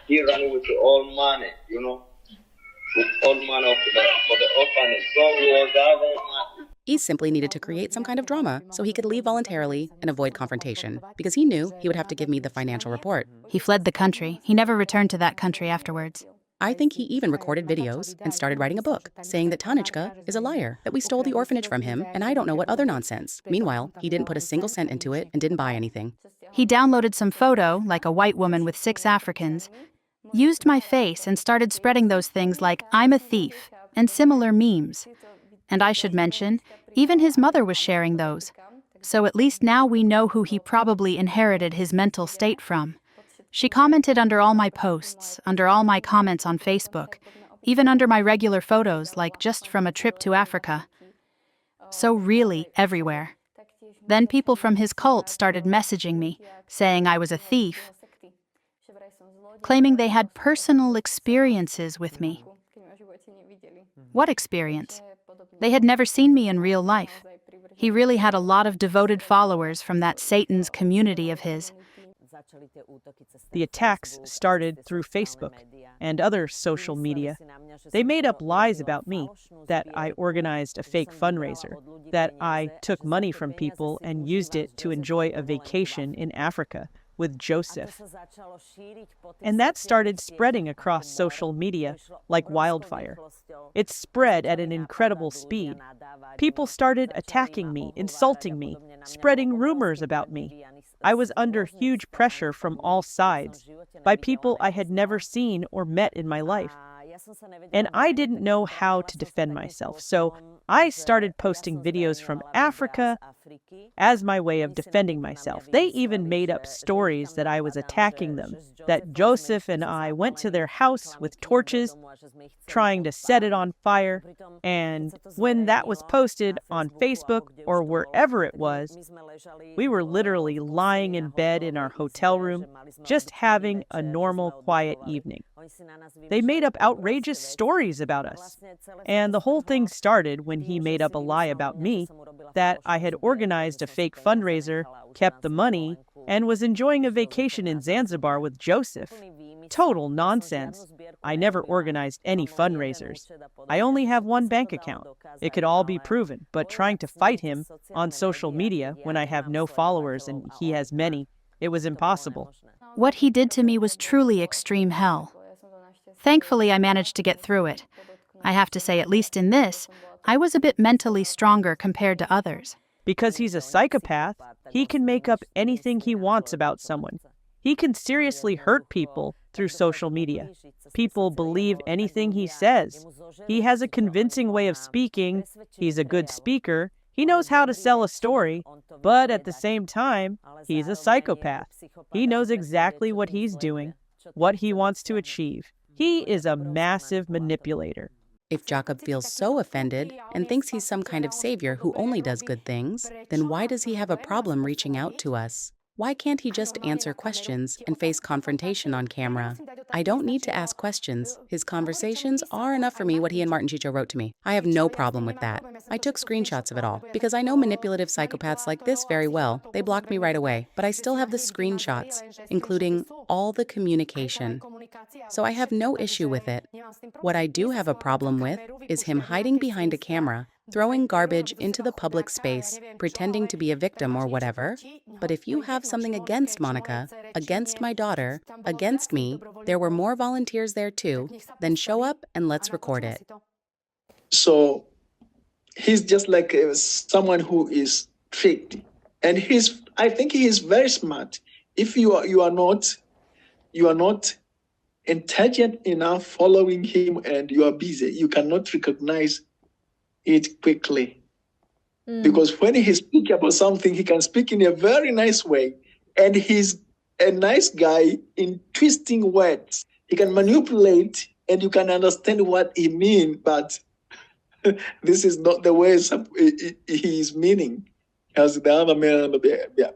S7: he ran with all money, with all money for the orphanage. So he was having.
S3: He simply needed to create some kind of drama so he could leave voluntarily and avoid confrontation, because he knew he would have to give me the financial report.
S4: He fled the country. He never returned to that country afterwards.
S3: I think he even recorded videos and started writing a book, saying that Tanička is a liar, that we stole the orphanage from him, and I don't know what other nonsense. Meanwhile, he didn't put a single cent into it and didn't buy anything.
S4: He downloaded some photo, like a white woman with 6 Africans, used my face and started spreading those things like I'm a thief and similar memes. And I should mention, even his mother was sharing those. So at least now we know who he probably inherited his mental state from. She commented under all my posts, under all my comments on Facebook, even under my regular photos, like just from a trip to Africa. So really everywhere. Then people from his cult started messaging me, saying I was a thief, claiming they had personal experiences with me. What experience? They had never seen me in real life. He really had a lot of devoted followers from that Satan's community of his.
S5: The attacks started through Facebook and other social media. They made up lies about me, that I organized a fake fundraiser, that I took money from people and used it to enjoy a vacation in Africa with Joseph. And that started spreading across social media like wildfire. It spread at an incredible speed. People started attacking me, insulting me, spreading rumors about me. I was under huge pressure from all sides, by people I had never seen or met in my life. And I didn't know how to defend myself, so I started posting videos from Africa as my way of defending myself. They even made up stories that I was attacking them, that Joseph and I went to their house with torches, trying to set it on fire, and when that was posted on Facebook or wherever it was, we were literally lying in bed in our hotel room, just having a normal, quiet evening. They made up outrageous stories about us, and the whole thing started when he made up a lie about me, that I had organized a fake fundraiser, kept the money, and was enjoying a vacation in Zanzibar with Joseph. Total nonsense. I never organized any fundraisers. I only have one bank account. It could all be proven, but trying to fight him on social media when I have no followers and he has many, it was impossible.
S4: What he did to me was truly extreme hell. Thankfully, I managed to get through it. I have to say, at least in this, I was a bit mentally stronger compared to others.
S5: Because he's a psychopath, he can make up anything he wants about someone. He can seriously hurt people through social media. People believe anything he says. He has a convincing way of speaking. He's a good speaker. He knows how to sell a story, but at the same time, he's a psychopath. He knows exactly what he's doing, what he wants to achieve. He is a massive manipulator.
S3: If Jakub feels so offended and thinks he's some kind of savior who only does good things, then why does he have a problem reaching out to us? Why can't he just answer questions and face confrontation on camera? I don't need to ask questions. His conversations are enough for me, what he and Martin Chicho wrote to me. I have no problem with that. I took screenshots of it all, because I know manipulative psychopaths like this very well. They blocked me right away, but I still have the screenshots, including all the communication. So I have no issue with it. What I do have a problem with is him hiding behind a camera, throwing garbage into the public space, pretending to be a victim or whatever. But if you have something against Monica, against my daughter, against me, there were more volunteers there too, then show up and let's record it.
S6: So he's just like someone who is tricked. And I think he is very smart. If you are not intelligent enough following him and you are busy, you cannot recognize it quickly. Because when he speaks about something, he can speak in a very nice way. And he's a nice guy in twisting words. He can manipulate and you can understand what he means, but this is not the way he is meaning as the other man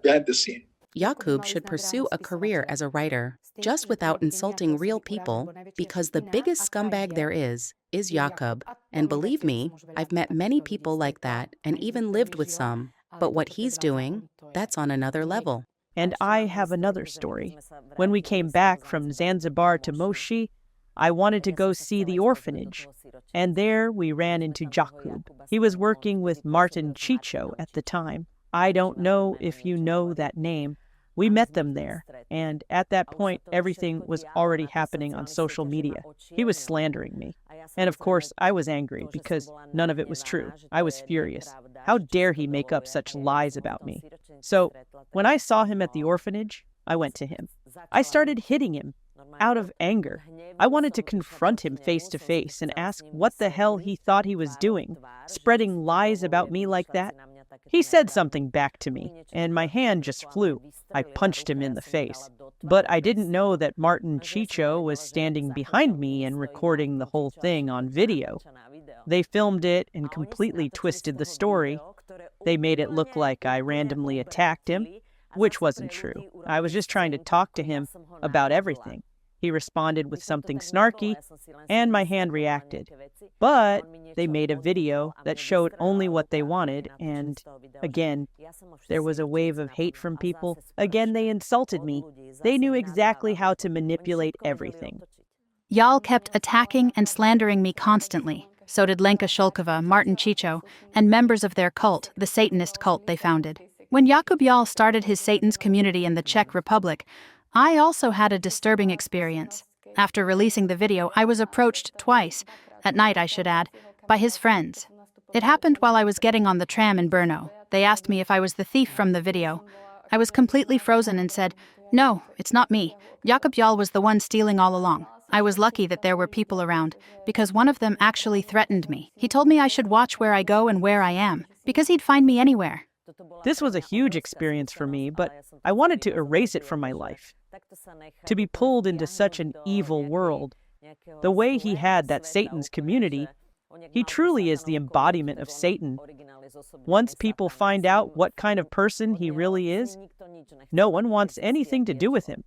S6: behind the scene.
S3: Jakub should pursue a career as a writer, just without insulting real people, because the biggest scumbag there is Jakub. And believe me, I've met many people like that and even lived with some. But what he's doing, that's on another level.
S5: And I have another story. When we came back from Zanzibar to Moshi, I wanted to go see the orphanage. And there we ran into Jakub. He was working with Martin Chicho at the time. I don't know if you know that name. We met them there, and at that point, everything was already happening on social media. He was slandering me. And of course, I was angry because none of it was true. I was furious. How dare he make up such lies about me? So when I saw him at the orphanage, I went to him. I started hitting him out of anger. I wanted to confront him face to face and ask what the hell he thought he was doing, spreading lies about me like that. He said something back to me, and my hand just flew. I punched him in the face. But I didn't know that Martin Chicho was standing behind me and recording the whole thing on video. They filmed it and completely twisted the story. They made it look like I randomly attacked him, which wasn't true. I was just trying to talk to him about everything. He responded with something snarky, and my hand reacted. But they made a video that showed only what they wanted, and again, there was a wave of hate from people. Again, they insulted me. They knew exactly how to manipulate everything.
S4: Jahl kept attacking and slandering me constantly. So did Lenka Shulkova, Martin Chicho, and members of their cult, the Satanist Cult they founded. When Jakub Jahl started his Satan's community in the Czech Republic, I also had a disturbing experience. After releasing the video, I was approached twice, at night I should add, by his friends. It happened while I was getting on the tram in Brno. They asked me if I was the thief from the video. I was completely frozen and said, "No, it's not me. Jakub Jahl was the one stealing all along." I was lucky that there were people around, because one of them actually threatened me. He told me I should watch where I go and where I am, because he'd find me anywhere.
S5: This was a huge experience for me, but I wanted to erase it from my life. To be pulled into such an evil world, the way he had that Satan's community, he truly is the embodiment of Satan. Once people find out what kind of person he really is, no one wants anything to do with him.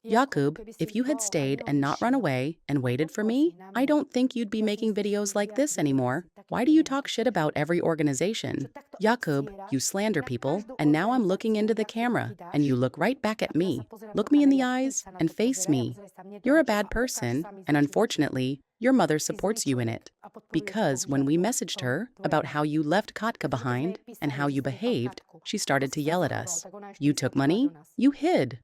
S3: Jakub, if you had stayed and not run away and waited for me, I don't think you'd be making videos like this anymore. Why do you talk shit about every organization? Jakub, you slander people, and now I'm looking into the camera, and you look right back at me. Look me in the eyes and face me. You're a bad person, and unfortunately, your mother supports you in it. Because when we messaged her about how you left Katka behind and how you behaved, she started to yell at us. You took money, you hid.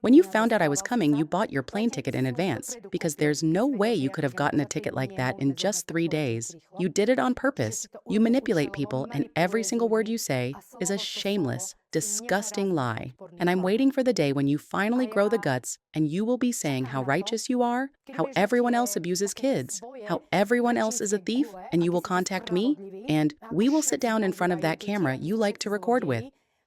S3: When you found out I was coming, you bought your plane ticket in advance, because there's no way you could have gotten a ticket like that in just 3 days. You did it on purpose. You manipulate people, and every single word you say is a shameless, disgusting lie. And I'm waiting for the day when you finally grow the guts and you will be saying how righteous you are, how everyone else abuses kids, how everyone else is a thief, and you will contact me, and we will sit down in front of that camera you like to record with.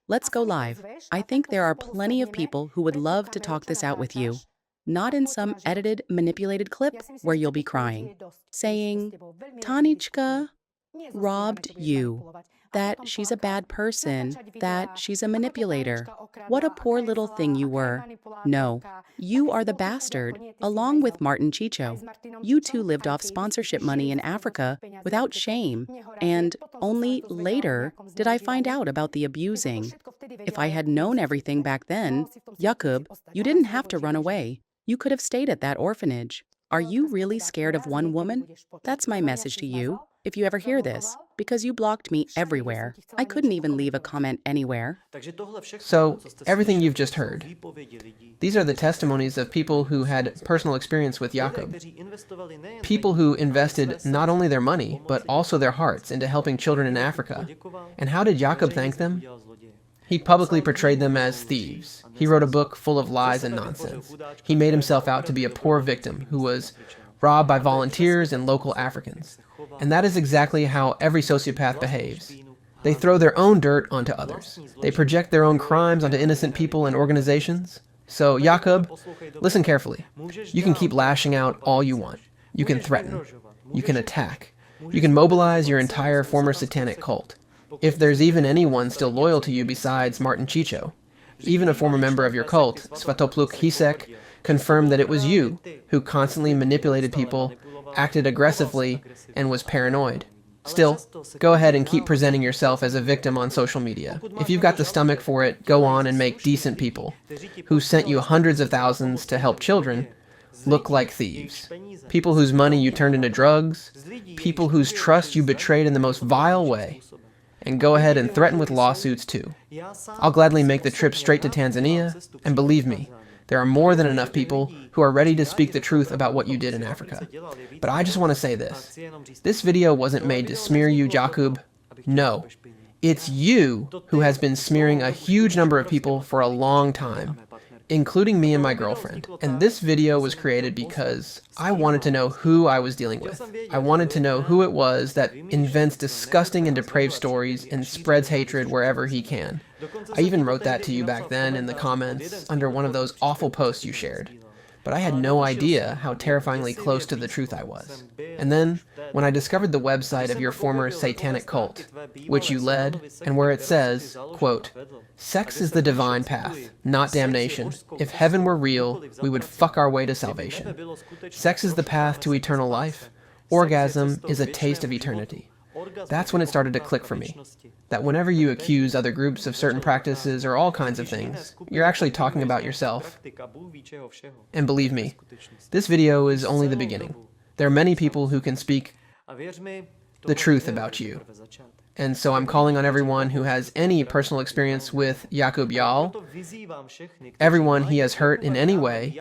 S3: Let's go live. I think there are plenty of people who would love to talk this out with you. Not in some edited, manipulated clip where you'll be crying, saying, Tanička robbed you, that she's a bad person, that she's a manipulator. What a poor little thing you were. No, you are the bastard, along with Martin Chicho. You two lived off sponsorship money in Africa without shame, and only later did I find out about the abusing. If I had known everything back then, Jakub, you didn't have to run away. You could have stayed at that orphanage. Are you really scared of one woman? That's my message to you, if you ever hear this, because you blocked me everywhere. I couldn't even leave a comment anywhere.
S2: So, everything you've just heard, these are the testimonies of people who had personal experience with Jakub. People who invested not only their money, but also their hearts into helping children in Africa. And how did Jakub thank them? He publicly portrayed them as thieves. He wrote a book full of lies and nonsense. He made himself out to be a poor victim who was robbed by volunteers and local Africans. And that is exactly how every sociopath behaves. They throw their own dirt onto others. They project their own crimes onto innocent people and organizations. So, Jakub, listen carefully. You can keep lashing out all you want. You can threaten. You can attack. You can mobilize your entire former satanic cult. If there's even anyone still loyal to you besides Martin Chicho, even a former member of your cult, Svatopluk Hisek, confirmed that it was you who constantly manipulated people, acted aggressively, and was paranoid. Still, go ahead and keep presenting yourself as a victim on social media. If you've got the stomach for it, go on and make decent people, who sent you hundreds of thousands to help children, look like thieves. People whose money you turned into drugs, people whose trust you betrayed in the most vile way. And go ahead and threaten with lawsuits too. I'll gladly make the trip straight to Tanzania, and believe me, there are more than enough people who are ready to speak the truth about what you did in Africa. But I just want to say this. This video wasn't made to smear you, Jakub. No. It's you who has been smearing a huge number of people for a long time, including me and my girlfriend. And this video was created because I wanted to know who I was dealing with. I wanted to know who it was that invents disgusting and depraved stories and spreads hatred wherever he can. I even wrote that to you back then in the comments under one of those awful posts you shared. But I had no idea how terrifyingly close to the truth I was. And then, when I discovered the website of your former satanic cult, which you led, and where it says, quote, "Sex is the divine path, not damnation. If heaven were real, we would fuck our way to salvation. Sex is the path to eternal life. Orgasm is a taste of eternity." That's when it started to click for me. That whenever you accuse other groups of certain practices or all kinds of things, you're actually talking about yourself. And believe me, this video is only the beginning. There are many people who can speak the truth about you. And so I'm calling on everyone who has any personal experience with Jakub Jahl, everyone he has hurt in any way,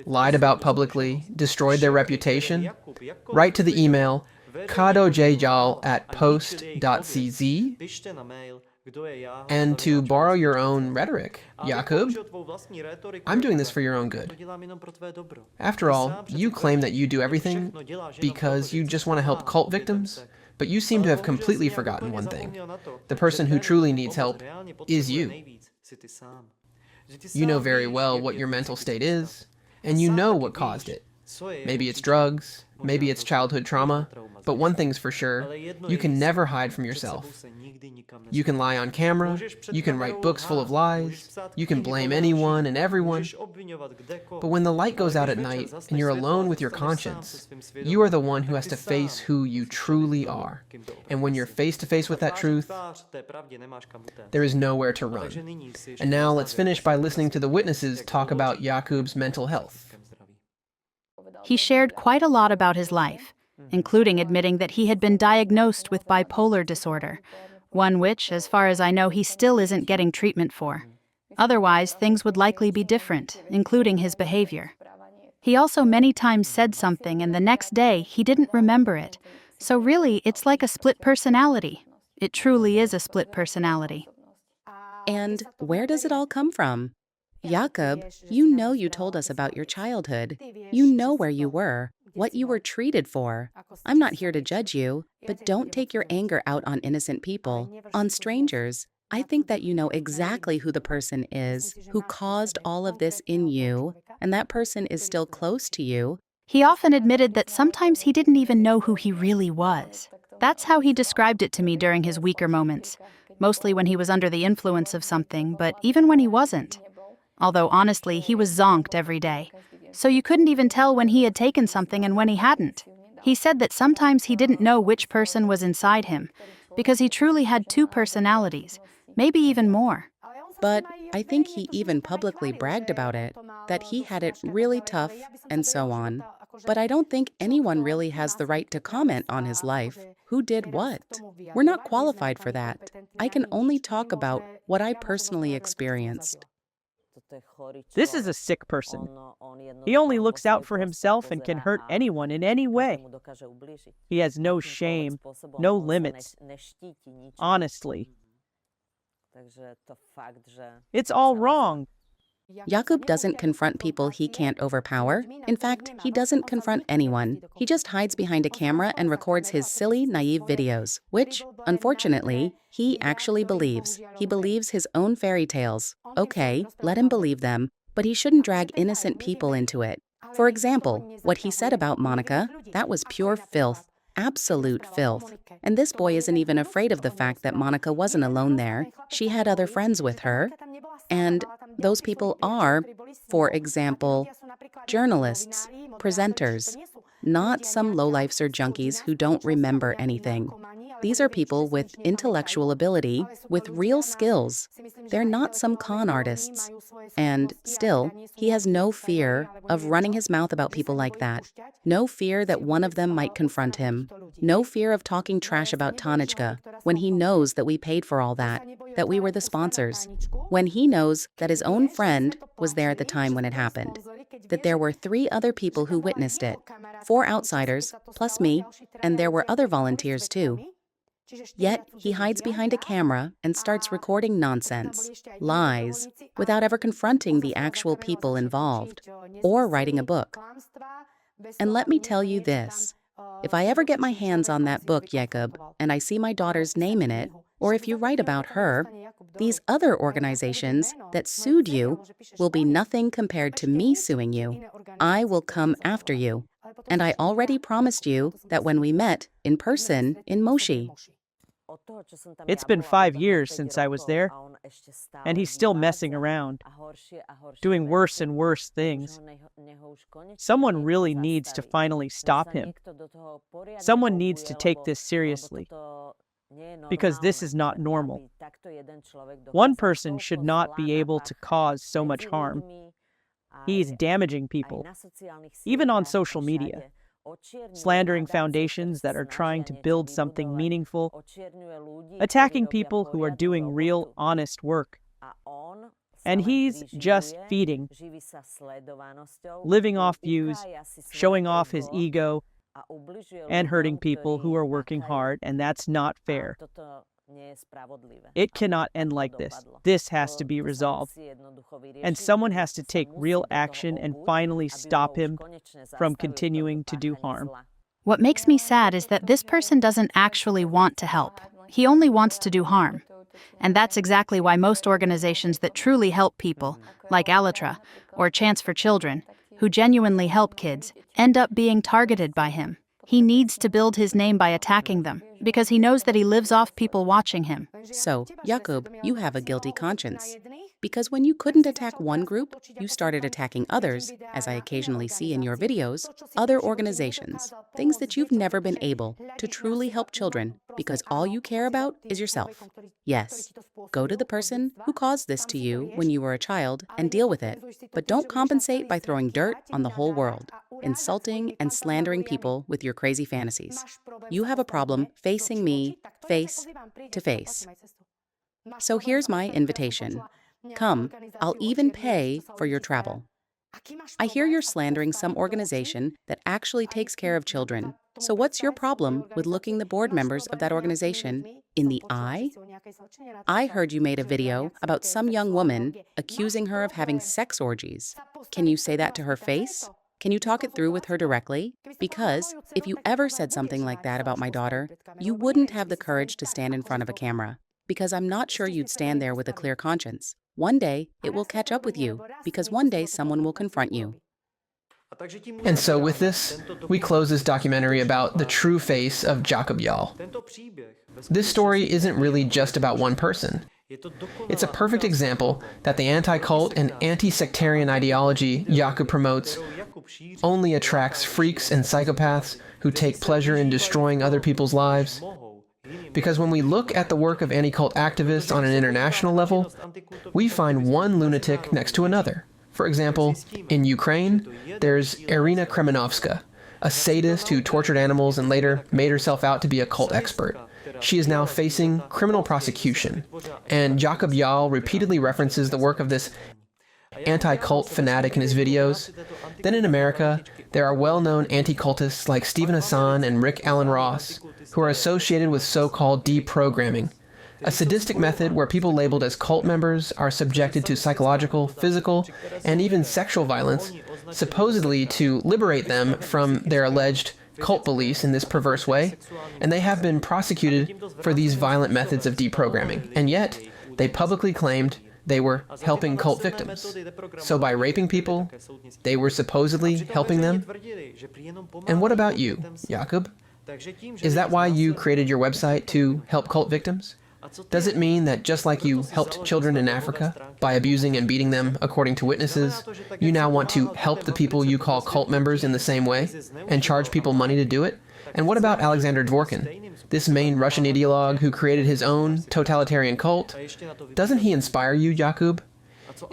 S2: lied about publicly, destroyed their reputation, write to the email kadojjahl@post.cz, and to borrow your own rhetoric, Jakub, I'm doing this for your own good. After all, you claim that you do everything because you just want to help cult victims, but you seem to have completely forgotten one thing. The person who truly needs help is you. You know very well what your mental state is, and you know what caused it. Maybe it's drugs, maybe it's childhood trauma, but one thing's for sure, you can never hide from yourself. You can lie on camera, you can write books full of lies, you can blame anyone and everyone, but when the light goes out at night and you're alone with your conscience, you are the one who has to face who you truly are. And when you're face to face with that truth, there is nowhere to run. And now let's finish by listening to the witnesses talk about Jakub's mental health.
S4: He shared quite a lot about his life, including admitting that he had been diagnosed with bipolar disorder, one which, as far as I know, he still isn't getting treatment for. Otherwise, things would likely be different, including his behavior. He also many times said something and the next day he didn't remember it. So really, it's like a split personality. It truly is a split personality.
S3: And where does it all come from? Jakub, you know you told us about your childhood. You know where you were, what you were treated for. I'm not here to judge you, but don't take your anger out on innocent people, on strangers. I think that you know exactly who the person is, who caused all of this in you, and that person is still close to you.
S4: He often admitted that sometimes he didn't even know who he really was. That's how he described it to me during his weaker moments, mostly when he was under the influence of something, but even when he wasn't. Although honestly, he was zonked every day. So you couldn't even tell when he had taken something and when he hadn't. He said that sometimes he didn't know which person was inside him, because he truly had two personalities, maybe even more.
S3: But I think he even publicly bragged about it, that he had it really tough and so on. But I don't think anyone really has the right to comment on his life. Who did what? We're not qualified for that. I can only talk about what I personally experienced.
S5: This is a sick person. He only looks out for himself and can hurt anyone in any way. He has no shame, no limits. Honestly. It's all wrong.
S3: Jakub doesn't confront people he can't overpower. In fact, he doesn't confront anyone. He just hides behind a camera and records his silly, naive videos, which, unfortunately, he actually believes. He believes his own fairy tales. Okay, let him believe them, but he shouldn't drag innocent people into it. For example, what he said about Monica, that was pure filth. Absolute filth. And this boy isn't even afraid of the fact that Monica wasn't alone there. She had other friends with her. And those people are, for example, journalists, presenters, not some lowlifes or junkies who don't remember anything. These are people with intellectual ability, with real skills. They're not some con artists. And still, he has no fear of running his mouth about people like that. No fear that one of them might confront him. No fear of talking trash about Tanichka when he knows that we paid for all that we were the sponsors. When he knows that his own friend was there at the time when it happened. That there were 3 other people who witnessed it. 4 outsiders, plus me, and there were other volunteers too. Yet, he hides behind a camera and starts recording nonsense, lies, without ever confronting the actual people involved, or writing a book. And let me tell you this, if I ever get my hands on that book, Jakub, and I see my daughter's name in it, or if you write about her, these other organizations that sued you will be nothing compared to me suing you. I will come after you. And I already promised you that when we met in person in Moshi.
S5: It's been 5 years since I was there, and he's still messing around, doing worse and worse things. Someone really needs to finally stop him. Someone needs to take this seriously, because this is not normal. One person should not be able to cause so much harm. He is damaging people, even on social media, slandering foundations that are trying to build something meaningful, attacking people who are doing real, honest work. And he's just feeding, living off views, showing off his ego, and hurting people who are working hard, and that's not fair. It cannot end like this. This has to be resolved. And someone has to take real action and finally stop him from continuing to do harm.
S4: What makes me sad is that this person doesn't actually want to help. He only wants to do harm. And that's exactly why most organizations that truly help people, like Alatra or Chance for Children, who genuinely help kids, end up being targeted by him. He needs to build his name by attacking them, because he knows that he lives off people watching him.
S3: So, Jakub, you have a guilty conscience. Because when you couldn't attack one group, you started attacking others, as I occasionally see in your videos, other organizations, things that you've never been able to truly help children, because all you care about is yourself. Yes, go to the person who caused this to you when you were a child and deal with it, but don't compensate by throwing dirt on the whole world, insulting and slandering people with your crazy fantasies. You have a problem facing me face to face. So here's my invitation. Come, I'll even pay for your travel. I hear you're slandering some organization that actually takes care of children. So what's your problem with looking the board members of that organization in the eye? I heard you made a video about some young woman accusing her of having sex orgies. Can you say that to her face? Can you talk it through with her directly? Because if you ever said something like that about my daughter, you wouldn't have the courage to stand in front of a camera. Because I'm not sure you'd stand there with a clear conscience. One day, it will catch up with you, because one day someone will confront you.
S2: And so with this, we close this documentary about the true face of Jakub Jahl. This story isn't really just about one person. It's a perfect example that the anti-cult and anti-sectarian ideology Jakub promotes only attracts freaks and psychopaths who take pleasure in destroying other people's lives. Because when we look at the work of anti-cult activists on an international level, we find one lunatic next to another. For example, in Ukraine, there's Irina Kremenovska, a sadist who tortured animals and later made herself out to be a cult expert. She is now facing criminal prosecution, and Jakub Jahl repeatedly references the work of this anti-cult fanatic in his videos. Then in America, there are well-known anti-cultists like Stephen Hassan and Rick Allen Ross, who are associated with so-called deprogramming, a sadistic method where people labeled as cult members are subjected to psychological, physical, and even sexual violence, supposedly to liberate them from their alleged cult beliefs in this perverse way, and they have been prosecuted for these violent methods of deprogramming, and yet they publicly claimed they were helping cult victims. So by raping people, they were supposedly helping them? And what about you, Jakub? Is that why you created your website, to help cult victims? Does it mean that just like you helped children in Africa by abusing and beating them according to witnesses, you now want to help the people you call cult members in the same way and charge people money to do it? And what about Alexander Dworkin, this main Russian ideologue who created his own totalitarian cult? Doesn't he inspire you, Jakub?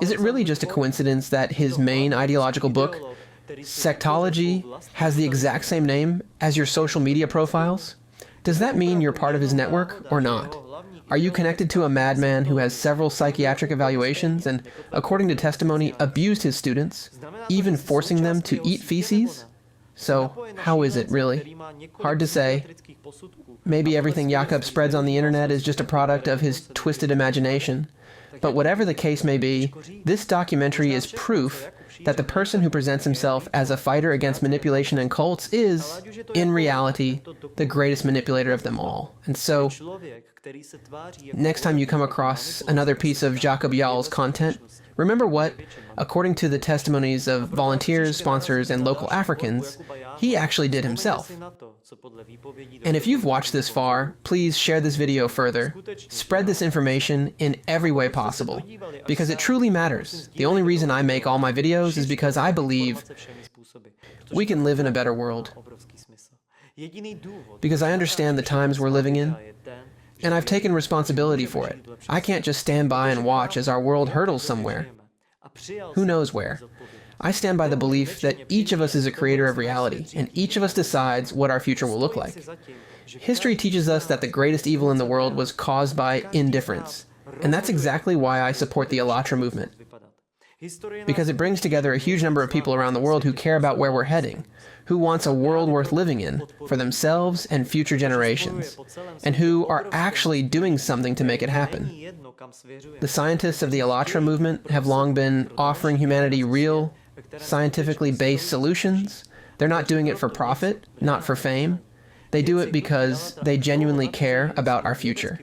S2: Is it really just a coincidence that his main ideological book, Sectology, has the exact same name as your social media profiles? Does that mean you're part of his network or not? Are you connected to a madman who has several psychiatric evaluations and, according to testimony, abused his students, even forcing them to eat feces? So, how is it, really? Hard to say. Maybe everything Jakub spreads on the internet is just a product of his twisted imagination. But whatever the case may be, this documentary is proof that the person who presents himself as a fighter against manipulation and cults is, in reality, the greatest manipulator of them all. And so, next time you come across another piece of Jakub Jahl's content, remember what, according to the testimonies of volunteers, sponsors, and local Africans, he actually did himself. And if you've watched this far, please share this video further. Spread this information in every way possible, because it truly matters. The only reason I make all my videos is because I believe we can live in a better world. Because I understand the times we're living in, and I've taken responsibility for it. I can't just stand by and watch as our world hurtles somewhere. Who knows where? I stand by the belief that each of us is a creator of reality, and each of us decides what our future will look like. History teaches us that the greatest evil in the world was caused by indifference, and that's exactly why I support the Allatra movement. Because it brings together a huge number of people around the world who care about where we're heading, who wants a world worth living in for themselves and future generations, and who are actually doing something to make it happen. The scientists of the Allatra movement have long been offering humanity real, scientifically based solutions. They're not doing it for profit, not for fame. They do it because they genuinely care about our future.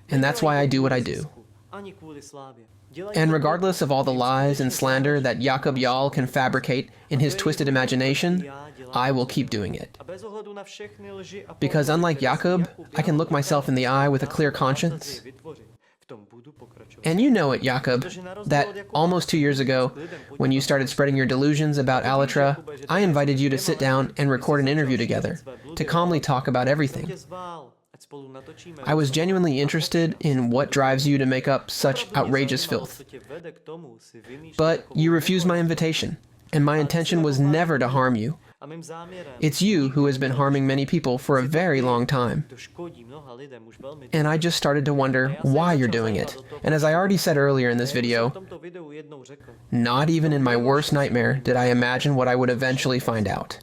S2: And that's why I do what I do. And regardless of all the lies and slander that Jakub Jahl can fabricate in his twisted imagination, I will keep doing it. Because unlike Jakub, I can look myself in the eye with a clear conscience. And you know it, Jakub, that almost 2 years ago, when you started spreading your delusions about Allatra, I invited you to sit down and record an interview together, to calmly talk about everything. I was genuinely interested in what drives you to make up such outrageous filth. But you refused my invitation, and my intention was never to harm you. It's you who has been harming many people for a very long time. And I just started to wonder why you're doing it. And as I already said earlier in this video, not even in my worst nightmare did I imagine what I would eventually find out.